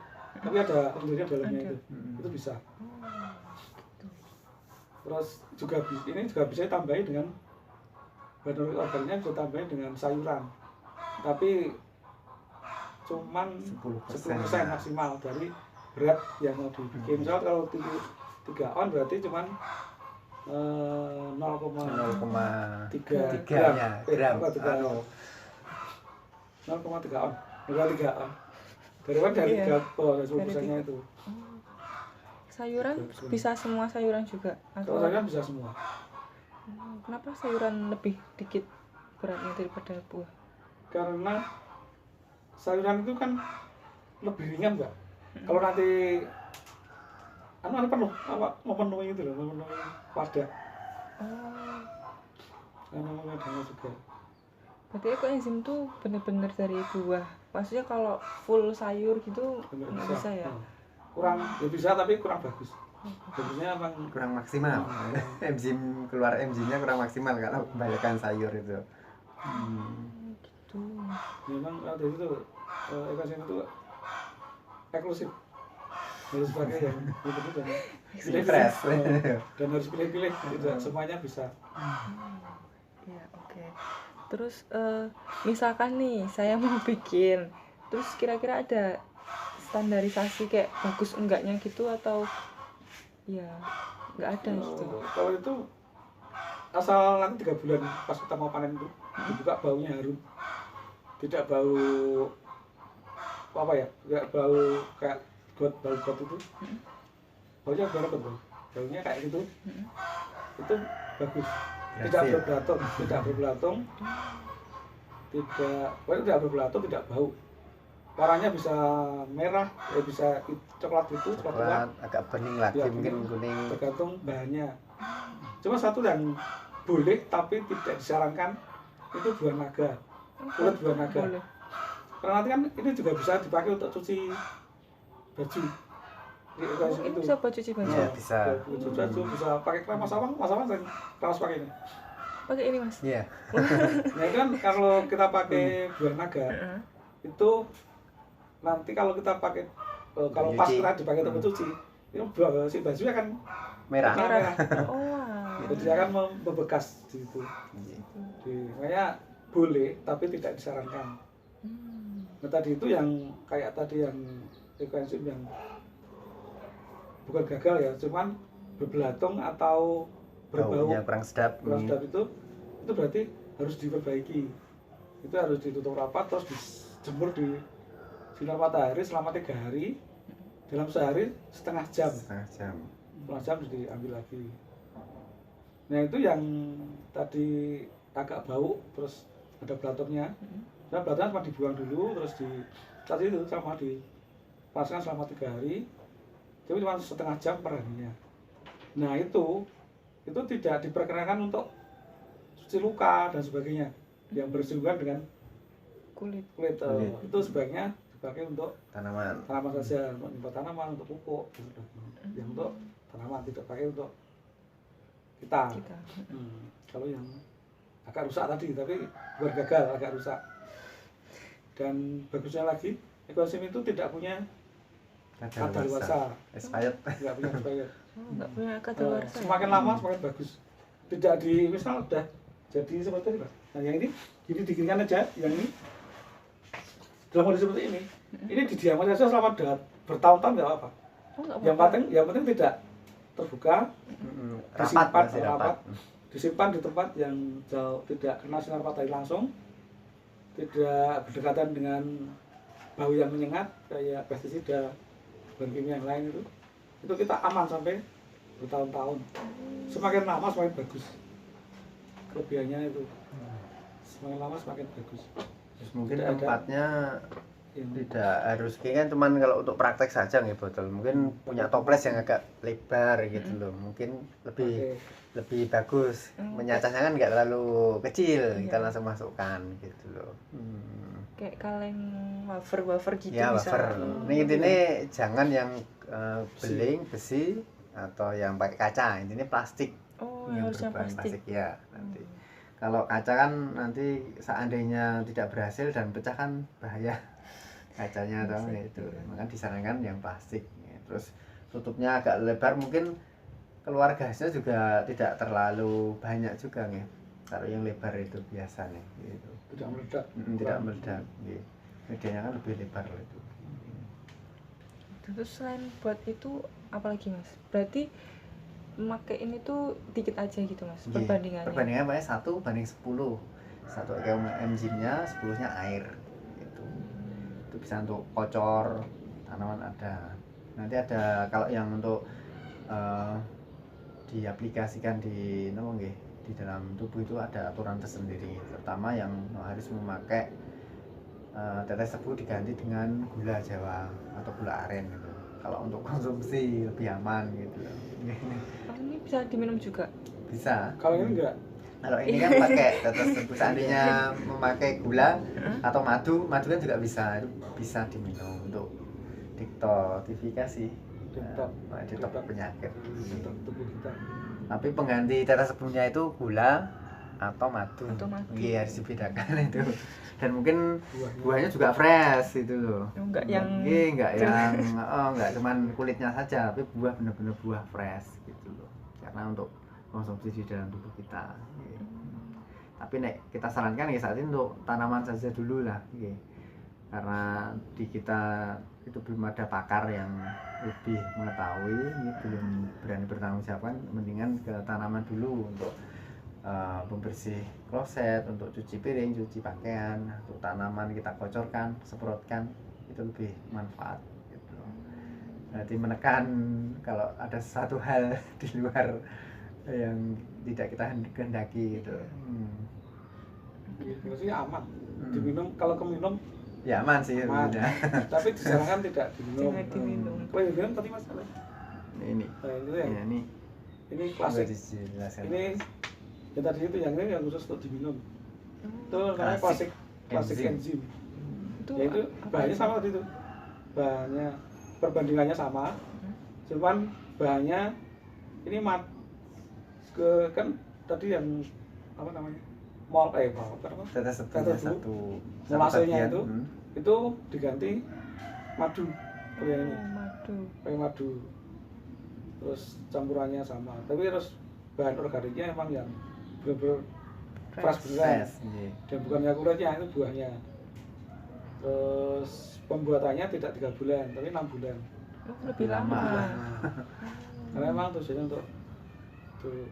tapi ada lendirnya dalamnya itu bisa. Terus juga ini juga bisa ditambahin dengan bahan organiknya, bisa tambahin dengan sayuran, tapi cuman 10% maksimal dari berat yang mau dibikin. Misalnya kalau 3 on berarti cuman 0,3 gram. 0,3 on. 0,3 on. Dari 10%-nya itu. Sayuran bisa semua sayuran juga? Kalau sayuran bisa semua. Kenapa sayuran lebih dikit beratnya daripada buah? Karena sayuran itu kan lebih ringan, Mbak. Kalau nanti penuh memenuhi itu loh, memenuhi wadah. Memenuhi wadahnya juga. Berarti ekoenzim tuh benar-benar dari buah. Maksudnya kalau full sayur gitu nggak bisa ya? Kurang, ya bisa tapi kurang bagus. Bagusnya emang kurang maksimal. Enzimnya kurang maksimal kalau kebanyakan sayur itu. Gitu. Memang kalau itu ekoenzim itu eksklusif. Harus pakai yang betul dan pilih-pilih dan harus pilih-pilih, tidak semuanya bisa. Ya, oke. Terus misalkan nih saya mau bikin, terus kira-kira ada standarisasi kayak bagus enggaknya gitu atau ya nggak ada gitu. Kalau itu asal nanti 3 bulan pas kita mau panen itu dibuka, baunya harum, tidak bau apa ya, tidak bau kayak bau got itu, baunya berapa tuh, baunya kayak gitu, itu bagus, tidak Berhasil. berbelatung, tidak berbelatung, tidak berbelatung, tidak bau, warnanya bisa merah, bisa coklat itu, coklat tua, Coklat, agak bening lagi, Ya, mungkin bening. kuning. tergantung bahannya. Cuma satu yang boleh tapi tidak disarankan itu buah naga, kulit buah naga. Boleh. Karena nanti kan ini juga bisa dipakai untuk cuci baju. Oh, ini itu bisa buat cuci baju. Iya, bisa. cuci baju, bisa pakai krem Mas Awang sering keras pakai ini. Pakai ini Mas. Iya. Nah itu kan kalau kita pakai buah naga Heeh. itu nanti kalau kita pakai kalau pas Cuci. kena dipakai untuk mencuci itu buah si baju akan Merah. merah. Oh, wow. Jadi dia akan membekas di situ. Makanya boleh tapi tidak disarankan. Nah tadi itu yang kayak tadi yang ekoenzim yang bukan gagal ya, cuman berbelatung atau berbau Baunya kurang sedap. kurang sedap itu berarti harus diperbaiki. Itu harus ditutup rapat terus dijemur di sinar matahari selama 3 hari, dalam sehari setengah jam Setengah jam. terus diambil lagi. Nah itu yang tadi agak bau terus ada belatungnya. Nah belatungnya cuma dibuang dulu terus tadi itu sama dipaskan selama 3 hari. Tapi cuma setengah jam per harinya. Nah itu tidak diperkenankan untuk cuci luka dan sebagainya yang bersinggungan dengan Kulit. kulit. Kulit. Itu sebaiknya dipakai untuk Tanaman. tanaman saja, untuk nyimpan tanaman, untuk pupuk, yang untuk tanaman, tidak pakai untuk kita. Kalau yang agak rusak tadi, tapi bukan gagal, agak rusak. Dan bagusnya lagi, ekoenzim itu tidak punya kadaluarsa, Expired. nggak punya expired. Nggak punya kadaluarsa. Semakin lama semakin bagus. Tidak di misal udah jadi seperti ini, Pak. Nah yang ini dikeringkan aja, yang ini dalam kondisi seperti ini didiamkan saja selama bertahun-tahun nggak apa-apa. Oh, nggak Yang apa-apa. penting tidak terbuka, Rapat, disimpan masih rapat, rapat. disimpan di tempat yang jauh, tidak kena sinar matahari langsung, tidak berdekatan dengan bau yang menyengat kayak pestisida, bahan kimia yang lain itu kita aman sampai bertahun-tahun. Semakin lama semakin bagus. Kelebihannya itu semakin lama semakin bagus. Terus mungkin Tidak ada tempatnya yang tidak harus kayak kan cuman kalau untuk praktek saja nih botol, mungkin punya toples yang agak lebar gitu loh, mungkin lebih pakai lebih bagus, menyacahnya kan nggak terlalu kecil, kita Iya. langsung masukkan gitu loh. Kayak kaleng wafer gitu Ya bisa. wafer, ini intinya jangan yang beling besi atau yang pakai kaca, intinya plastik Oh, yang harusnya berbahan plastik. ya nanti. Kalau kaca kan nanti seandainya tidak berhasil dan pecah kan bahaya kacanya atau itu, maka disarankan yang plastik. Terus tutupnya agak lebar, mungkin keluar gasnya juga tidak terlalu banyak juga nih. Kalau yang lebar itu biasa nih, gitu. tidak meledak. Tidak meledak. Gitu. Medianya kan lebih lebar loh itu. Terus selain buat itu apalagi Mas? Berarti memakai ini tuh dikit aja gitu Mas perbandingannya. Perbandingannya banyak 1:10. 1 enzimnya, 10-nya air gitu. Itu bisa untuk kocor tanaman ada. Nanti ada kalau yang untuk diaplikasikan di di dalam tubuh itu ada aturan tersendiri, terutama yang harus memakai tetes tebu diganti dengan gula Jawa atau gula aren gitu. Kalau untuk konsumsi lebih aman gitu loh. Oh, ini bisa diminum juga. Bisa. Kalau ini enggak, Kalau ini kan pakai tetes tebu, seandainya memakai gula atau madu kan juga bisa, itu bisa diminum untuk detoksifikasi, detok penyakit. untuk tubuh kita. Tapi pengganti tetes tebunya itu gula atau madu. Iya, harus dibedakan itu. Dan mungkin buahnya juga fresh itu loh. Enggak yang Enggak yang enggak cuman kulitnya saja, tapi buah benar-benar buah fresh gitu loh. Karena untuk konsumsi di dalam tubuh kita. Tapi nek kita sarankan ya saat ini untuk tanaman saja dulu lah. karena di kita itu belum ada pakar yang lebih mengetahui, ini belum berani bertanggung jawab, kan mendingan ke tanaman dulu untuk pembersih kloset, untuk cuci piring, cuci pakaian, untuk tanaman kita kocorkan, semprotkan, itu lebih manfaat gitu. Berarti menekan kalau ada satu hal di luar yang tidak kita kehendaki gitu. Gitu sih aman. Diminum kalau keminum Ya aman sih aman. sebenarnya. Tapi disarankan tidak diminum. Jangan diminum. Kalau yang diminum tadi Mas apa? Ini Nah, itu yang ya, ini ini klasik. dijelaskan. Ini yang tadi itu yang ini yang khusus untuk diminum. Itu namanya Klasik klasik enzim. enzim. Itu Ya itu apa bahannya aja? sama tadi itu. Bahannya perbandingannya sama. Cuman bahannya ini kan tadi yang apa namanya? Mol apa? Tetes Kata satu molasenya bagian. itu diganti madu. Oh, yang ini. Madu. Pakai madu. Terus campurannya sama. Tapi terus bahan organiknya emang yang benar-benar fresh beneran. Fresh, iya. Dan bukan yakuratnya, itu buahnya. Terus pembuatannya tidak 3 bulan, tapi 6 bulan. Oh, lebih lama. Karena memang tujuannya untuk tuh,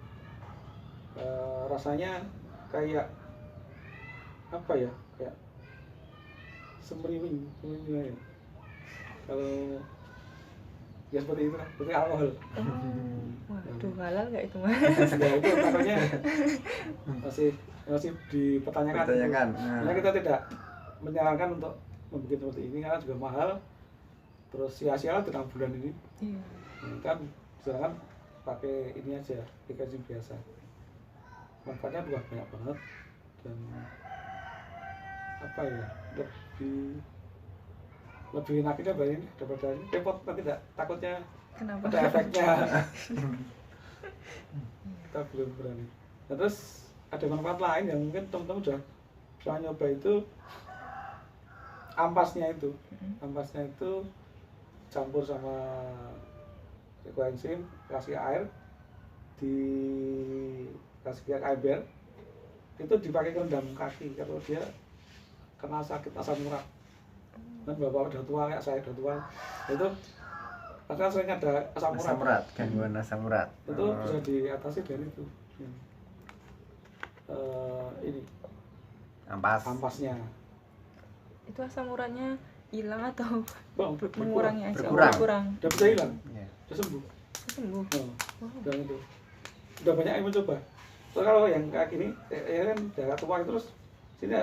rasanya kayak apa ya, kayak semriwing ya. Kalau ya seperti itu lah, seperti alkohol. Waduh, halal nggak itu Mas? Ya itu makanya masih dipertanyakan. Karena kita tidak menyarankan untuk membuat seperti ini karena juga mahal. Terus sia-sia di 6 bulan ini. Iya. Kan silakan pakai ini aja, enzim biasa. Manfaatnya juga banyak banget dan apa ya, lebih enaknya ini daripada ini repot nanti tidak, takutnya Kenapa? ada efeknya. Kita belum berani. Nah, terus ada manfaat lain yang mungkin teman-teman udah pernah nyoba, itu ampasnya itu campur sama ekoenzim, kasih air, dikasih air, itu dipakai kerendam kaki kalau dia kena sakit asam urat. Kan bapak udah tua kayak saya udah tua itu karena sering ada asam urat, gangguan asam urat itu bisa diatasi dari itu. Ini ampasnya Itu asam uratnya hilang atau berkurang, mengurangi aja? Berkurang. udah bisa hilang, ya. udah sembuh. Sembuh. Dan itu udah banyak yang mencoba. Terus kalau yang kayak gini ya kan udah tua terus sini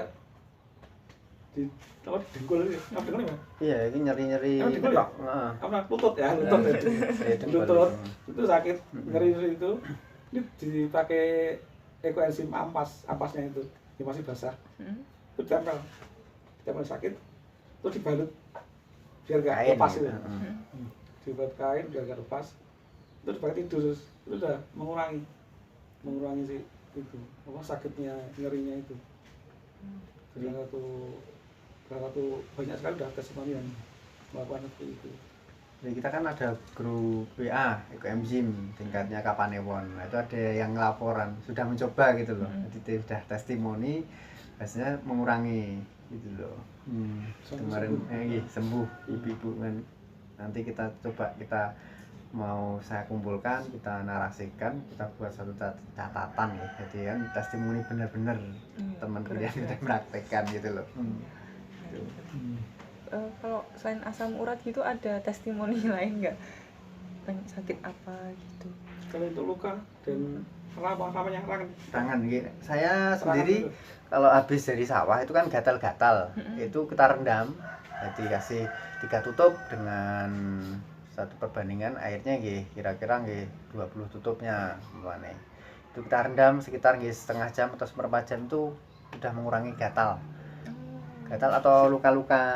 di apa dengkul itu apa dengkul ya? Iya, ini nyeri-nyeri Emang dengkul ya? Apa lutut ya, lutut itu sakit, nyeri itu. Ini dipakai ekoenzim ampasnya itu masih basah, itu tempel sakit, itu dibalut biar gak lepas itu. Dibuat kain biar gak lepas, itu dipakai tidur, terus itu udah mengurangi sih itu apa sakitnya, nyerinya itu. Jadi satu banyak sekali udah testimoni yang melakukan seperti itu. Jadi kita kan ada grup WA ekoenzim tingkatnya Kapanewon. Nah, itu ada yang laporan sudah mencoba gitu loh. Jadi sudah testimoni hasilnya mengurangi gitu loh. Kemarin sembuh ibu-ibu kan. Nanti kita coba, saya kumpulkan, kita narasikan, kita buat satu catatan ya. Jadi kan testimoni benar-benar teman kuliah kita praktekkan gitu loh. Kalau selain asam urat gitu ada testimoni lain nggak? Sakit apa gitu? Kalau untuk luka dan ramanya tangan gitu. Saya sendiri kalau habis dari sawah itu kan gatal-gatal, itu kita rendam, jadi kasih 3 tutup dengan satu perbandingan airnya kira-kira 20 tutupnya gimana. Itu kita rendam sekitar setengah jam atau seperempat jam, itu sudah mengurangi gatal atau luka-luka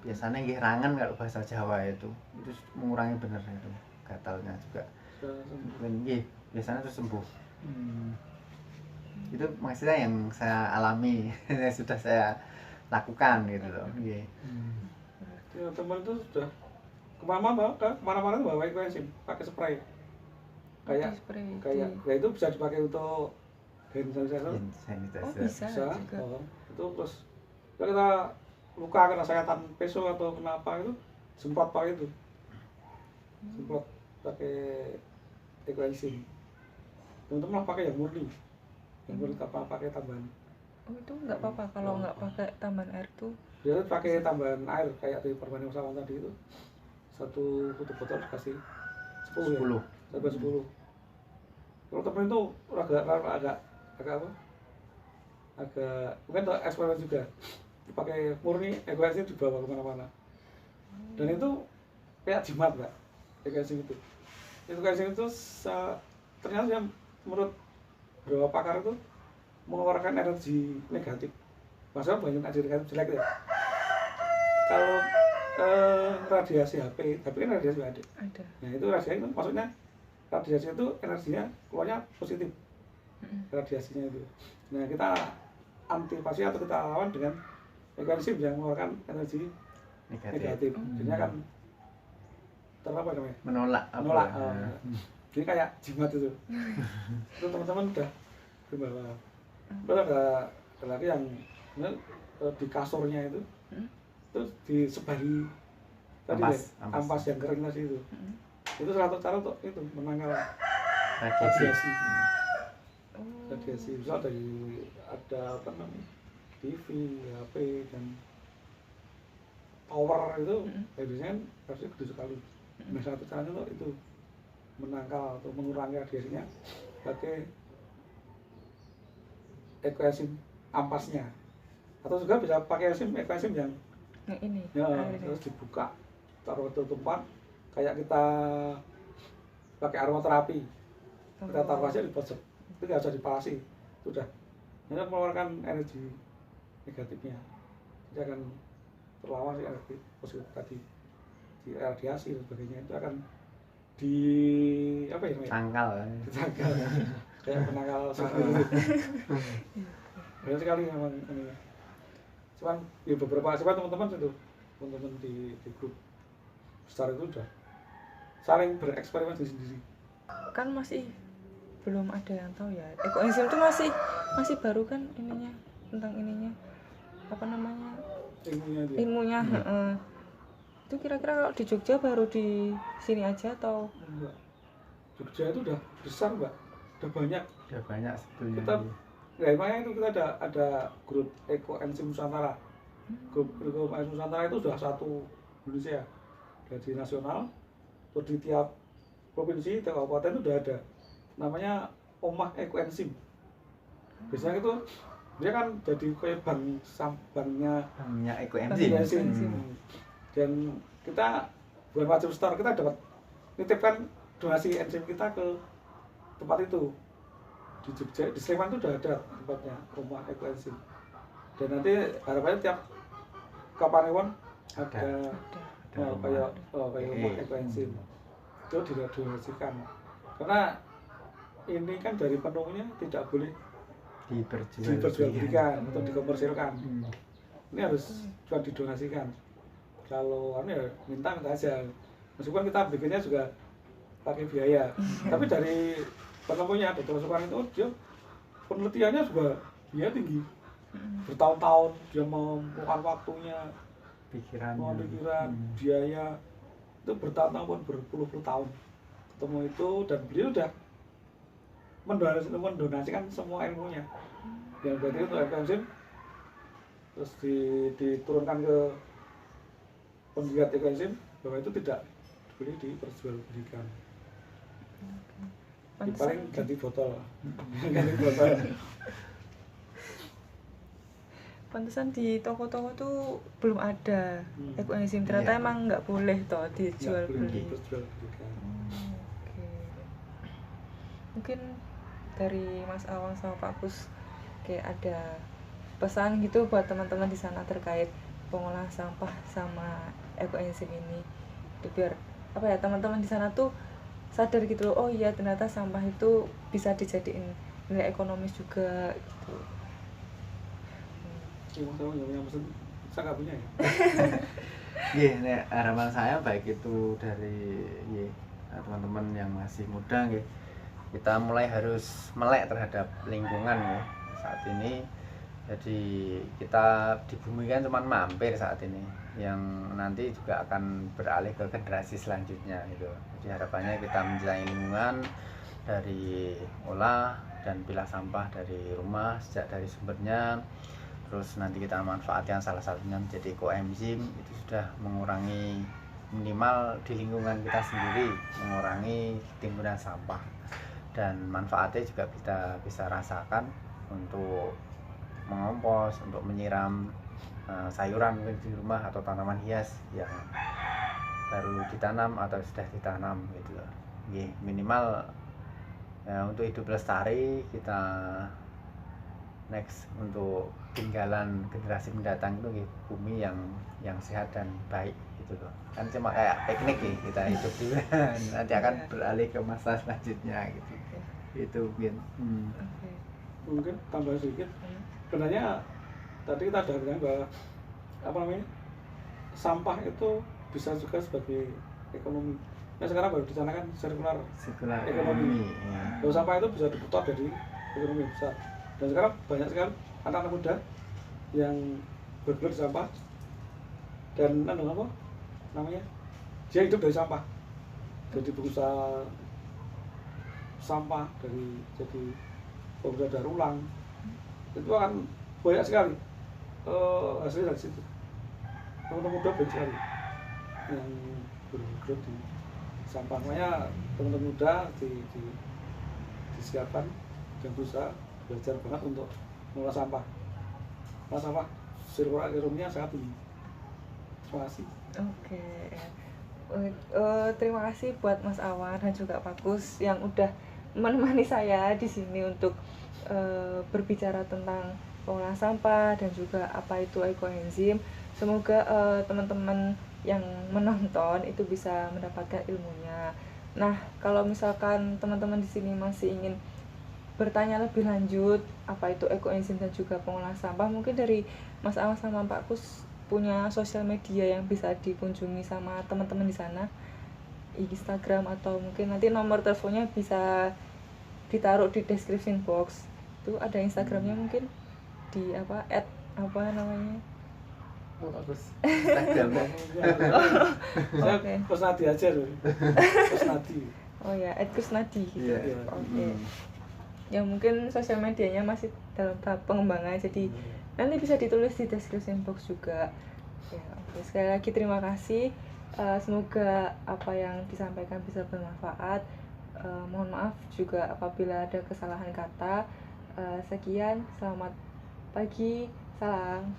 biasanya rangan kalau bahasa Jawa itu mengurangi bener itu gatalnya juga. Biasanya itu sembuh. Itu maksudnya yang saya alami yang sudah saya lakukan gitu loh. Ya, teman itu sudah kemana-mana bawa ekoenzim pakai spray kayak ya itu bisa dipakai untuk hand sanitizer. Oh bisa juga. Itu terus kita luka kena sayatan pisau atau kenapa itu semprot pakai itu, semprot pakai ekoenzim. Teman-teman lah pakai yang murni tanpa pakai tambahan. Oh itu nggak apa-apa kalau nggak pakai tambahan air tuh? Biasanya pakai tambahan air kayak di permainan usahawan tadi itu, satu botol dikasih 10 ya, sampai 10. Kalau temen itu agak apa? Agak mungkin eksperimen juga, pakai murni ekoenzim dibawa kemana-mana. Dan itu kayak jimat Mbak, ekoenzim itu. Ekoenzim itu ternyata yang menurut beberapa pakar itu mengeluarkan energi negatif. Maksudnya banyak energi negatif jelek ya. Kalau radiasi HP kan radiasi ada. Nah itu radiasi itu maksudnya radiasi itu energinya keluarnya positif, radiasinya itu. Nah kita antisipasi atau kita lawan dengan ekoenzim yang mengeluarkan energi negatif. Jadinya kan terapa namanya? Menolak. Jadi kayak jimat itu. Itu teman-teman udah gimana? Terus ada lagi yang di kasurnya itu disebari tadi ampas yang kering tadi itu. Itu salah satu cara untuk itu menangkal radiasi. Radiasi misal dari ada apa namanya TV, HP dan tower itu biasanya kan radiasi gede sekali. Nah satu caranya itu menangkal atau mengurangi radiasinya pakai ekoenzim ampasnya, atau juga bisa pakai ekoenzim yang ini ya, terus dibuka taruh di tempat kayak kita pakai aromaterapi, kita taruh aja di pojok, itu nggak usah dipalasi, sudah hanya mengeluarkan energi negatifnya, jadi akan terlawan si energi positif tadi, di radiasi dan sebagainya itu akan di apa ya namanya? Ditangkal kayak penangkal sapi. Banyak sekali memang ini. Cuman ya beberapa teman-teman di grup besar itu udah saling bereksperimen sendiri. Kan masih belum ada yang tahu ya. Ekoenzim itu masih baru kan ininya, tentang ininya. Apa namanya? Ilmunya. Itu kira-kira kalau di Jogja baru di sini aja atau? Enggak. Jogja itu udah besar Mbak, udah banyak sebetulnya. Kita makanya itu kita ada grup ekoenzim Nusantara. Grup ekoenzim Nusantara itu sudah satu Indonesia, dari nasional, terus di tiap provinsi, tiap kabupaten itu udah ada. Namanya Omah Ekoenzim. Biasanya itu dia kan jadi kayak banknya ekoenzim. Dan kita bukan wajib store, kita dapat nitipkan donasi enzim kita ke tempat itu. Di Jogja, di Sleman itu udah ada tempatnya Rumah Ekoenzim. Dan nanti harapannya tiap Kapanewon ada kayak Rumah Ekoenzim. Itu didonasikan. Karena ini kan dari penuhnya tidak boleh diperjualbelikan atau dikomersilkan. Ini harus cuma didonasikan. Kalau ya minta aja. Meskipun kita bikinnya juga pakai biaya. Tapi dari penemunya dokter Sukan itu dia penelitiannya juga biaya tinggi, bertahun-tahun dia memerlukan waktunya, pikiran, biaya itu bertahun-tahun, berpuluh-puluh tahun ketemu itu, dan beliau udah mendonasikan semua ilmunya yang berarti untuk ekoenzim, terus diturunkan ke penggiat ekoenzim bahwa itu tidak boleh diperjualbelikan. Paling ganti botol. Pantesan di toko-toko tuh belum ada ekoenzim. Ternyata emang nggak boleh toh dijual beli. Mungkin dari Mas Awang sama Pak Kus kayak ada pesan gitu buat teman-teman di sana terkait pengolahan sampah sama ekoenzim ini. Biar apa ya, teman-teman di sana tuh sadar gitu loh, oh iya ternyata sampah itu bisa dijadiin nilai ekonomis juga gitu. Saya nggak punya ya. Iya, harapan saya baik itu dari teman-teman yang masih muda, kita mulai harus melek terhadap lingkungan ya. Saat ini Jadi kita di bumi kan cuma mampir saat ini, yang nanti juga akan beralih ke generasi selanjutnya gitu. Jadi harapannya kita menjalankan lingkungan dari olah dan pilah sampah dari rumah sejak dari sumbernya, terus nanti kita manfaatkan salah satunya menjadi koenzim, itu sudah mengurangi minimal di lingkungan kita sendiri, mengurangi timbunan sampah, dan manfaatnya juga kita bisa rasakan untuk mengompos, untuk menyiram sayuran mungkin di rumah atau tanaman hias yang baru ditanam atau sudah ditanam gitu loh. Minimal ya, untuk hidup lestari kita next untuk tinggalan generasi mendatang itu bumi yang sehat dan baik gitu loh. Kan cuma kayak piknik nih kita hidup di nanti akan beralih ke masa selanjutnya gitu. Itu mungkin. Mungkin tambah sedikit. Sebenarnya tadi kita sudah bilang bahwa apa namanya, sampah itu bisa juga sebagai ekonomi. Nah sekarang baru dicanangkan sirkular ekonomi. Bahwa sampah itu bisa diputar dari ekonomi besar. Dan sekarang banyak sekali anak-anak muda yang bergelut di sampah dan apa namanya, dia hidup dari sampah. Jadi pengusaha sampah, dari jadi pengusaha daur ulang, itu akan banyak sekali hasilnya dari situ. Teman-teman muda banyak sekali yang bergelut di sampah. Makanya teman-teman muda disiapkan dan berusaha belajar banget untuk mengolah sampah. Mengolah sampah sirkular ekonominya sangat tinggi. Terima kasih. Oke. Terima kasih buat Mas Awan dan juga Pak Kus yang udah menemani saya di sini untuk berbicara tentang pengolahan sampah dan juga apa itu ekoenzim. Semoga teman-teman yang menonton itu bisa mendapatkan ilmunya. Nah, kalau misalkan teman-teman di sini masih ingin bertanya lebih lanjut apa itu ekoenzim dan juga pengolahan sampah, mungkin dari Mas Awan sama Pak Kus punya sosial media yang bisa dikunjungi sama teman-teman di sana, Instagram atau mungkin nanti nomor teleponnya bisa ditaruh di description box. Itu ada Instagramnya mungkin di apa namanya? Bagus. Instagram. Saya Kusnadi aja loh. Kusnadi. Oh ya, @kusnadi gitu. Yeah. Oke. Ya mungkin sosial medianya masih dalam tahap pengembangan, jadi nanti bisa ditulis di description box juga. Ya, oke. Sekali lagi terima kasih. Semoga apa yang disampaikan bisa bermanfaat. Mohon maaf juga apabila ada kesalahan kata. Sekian, selamat pagi, salam.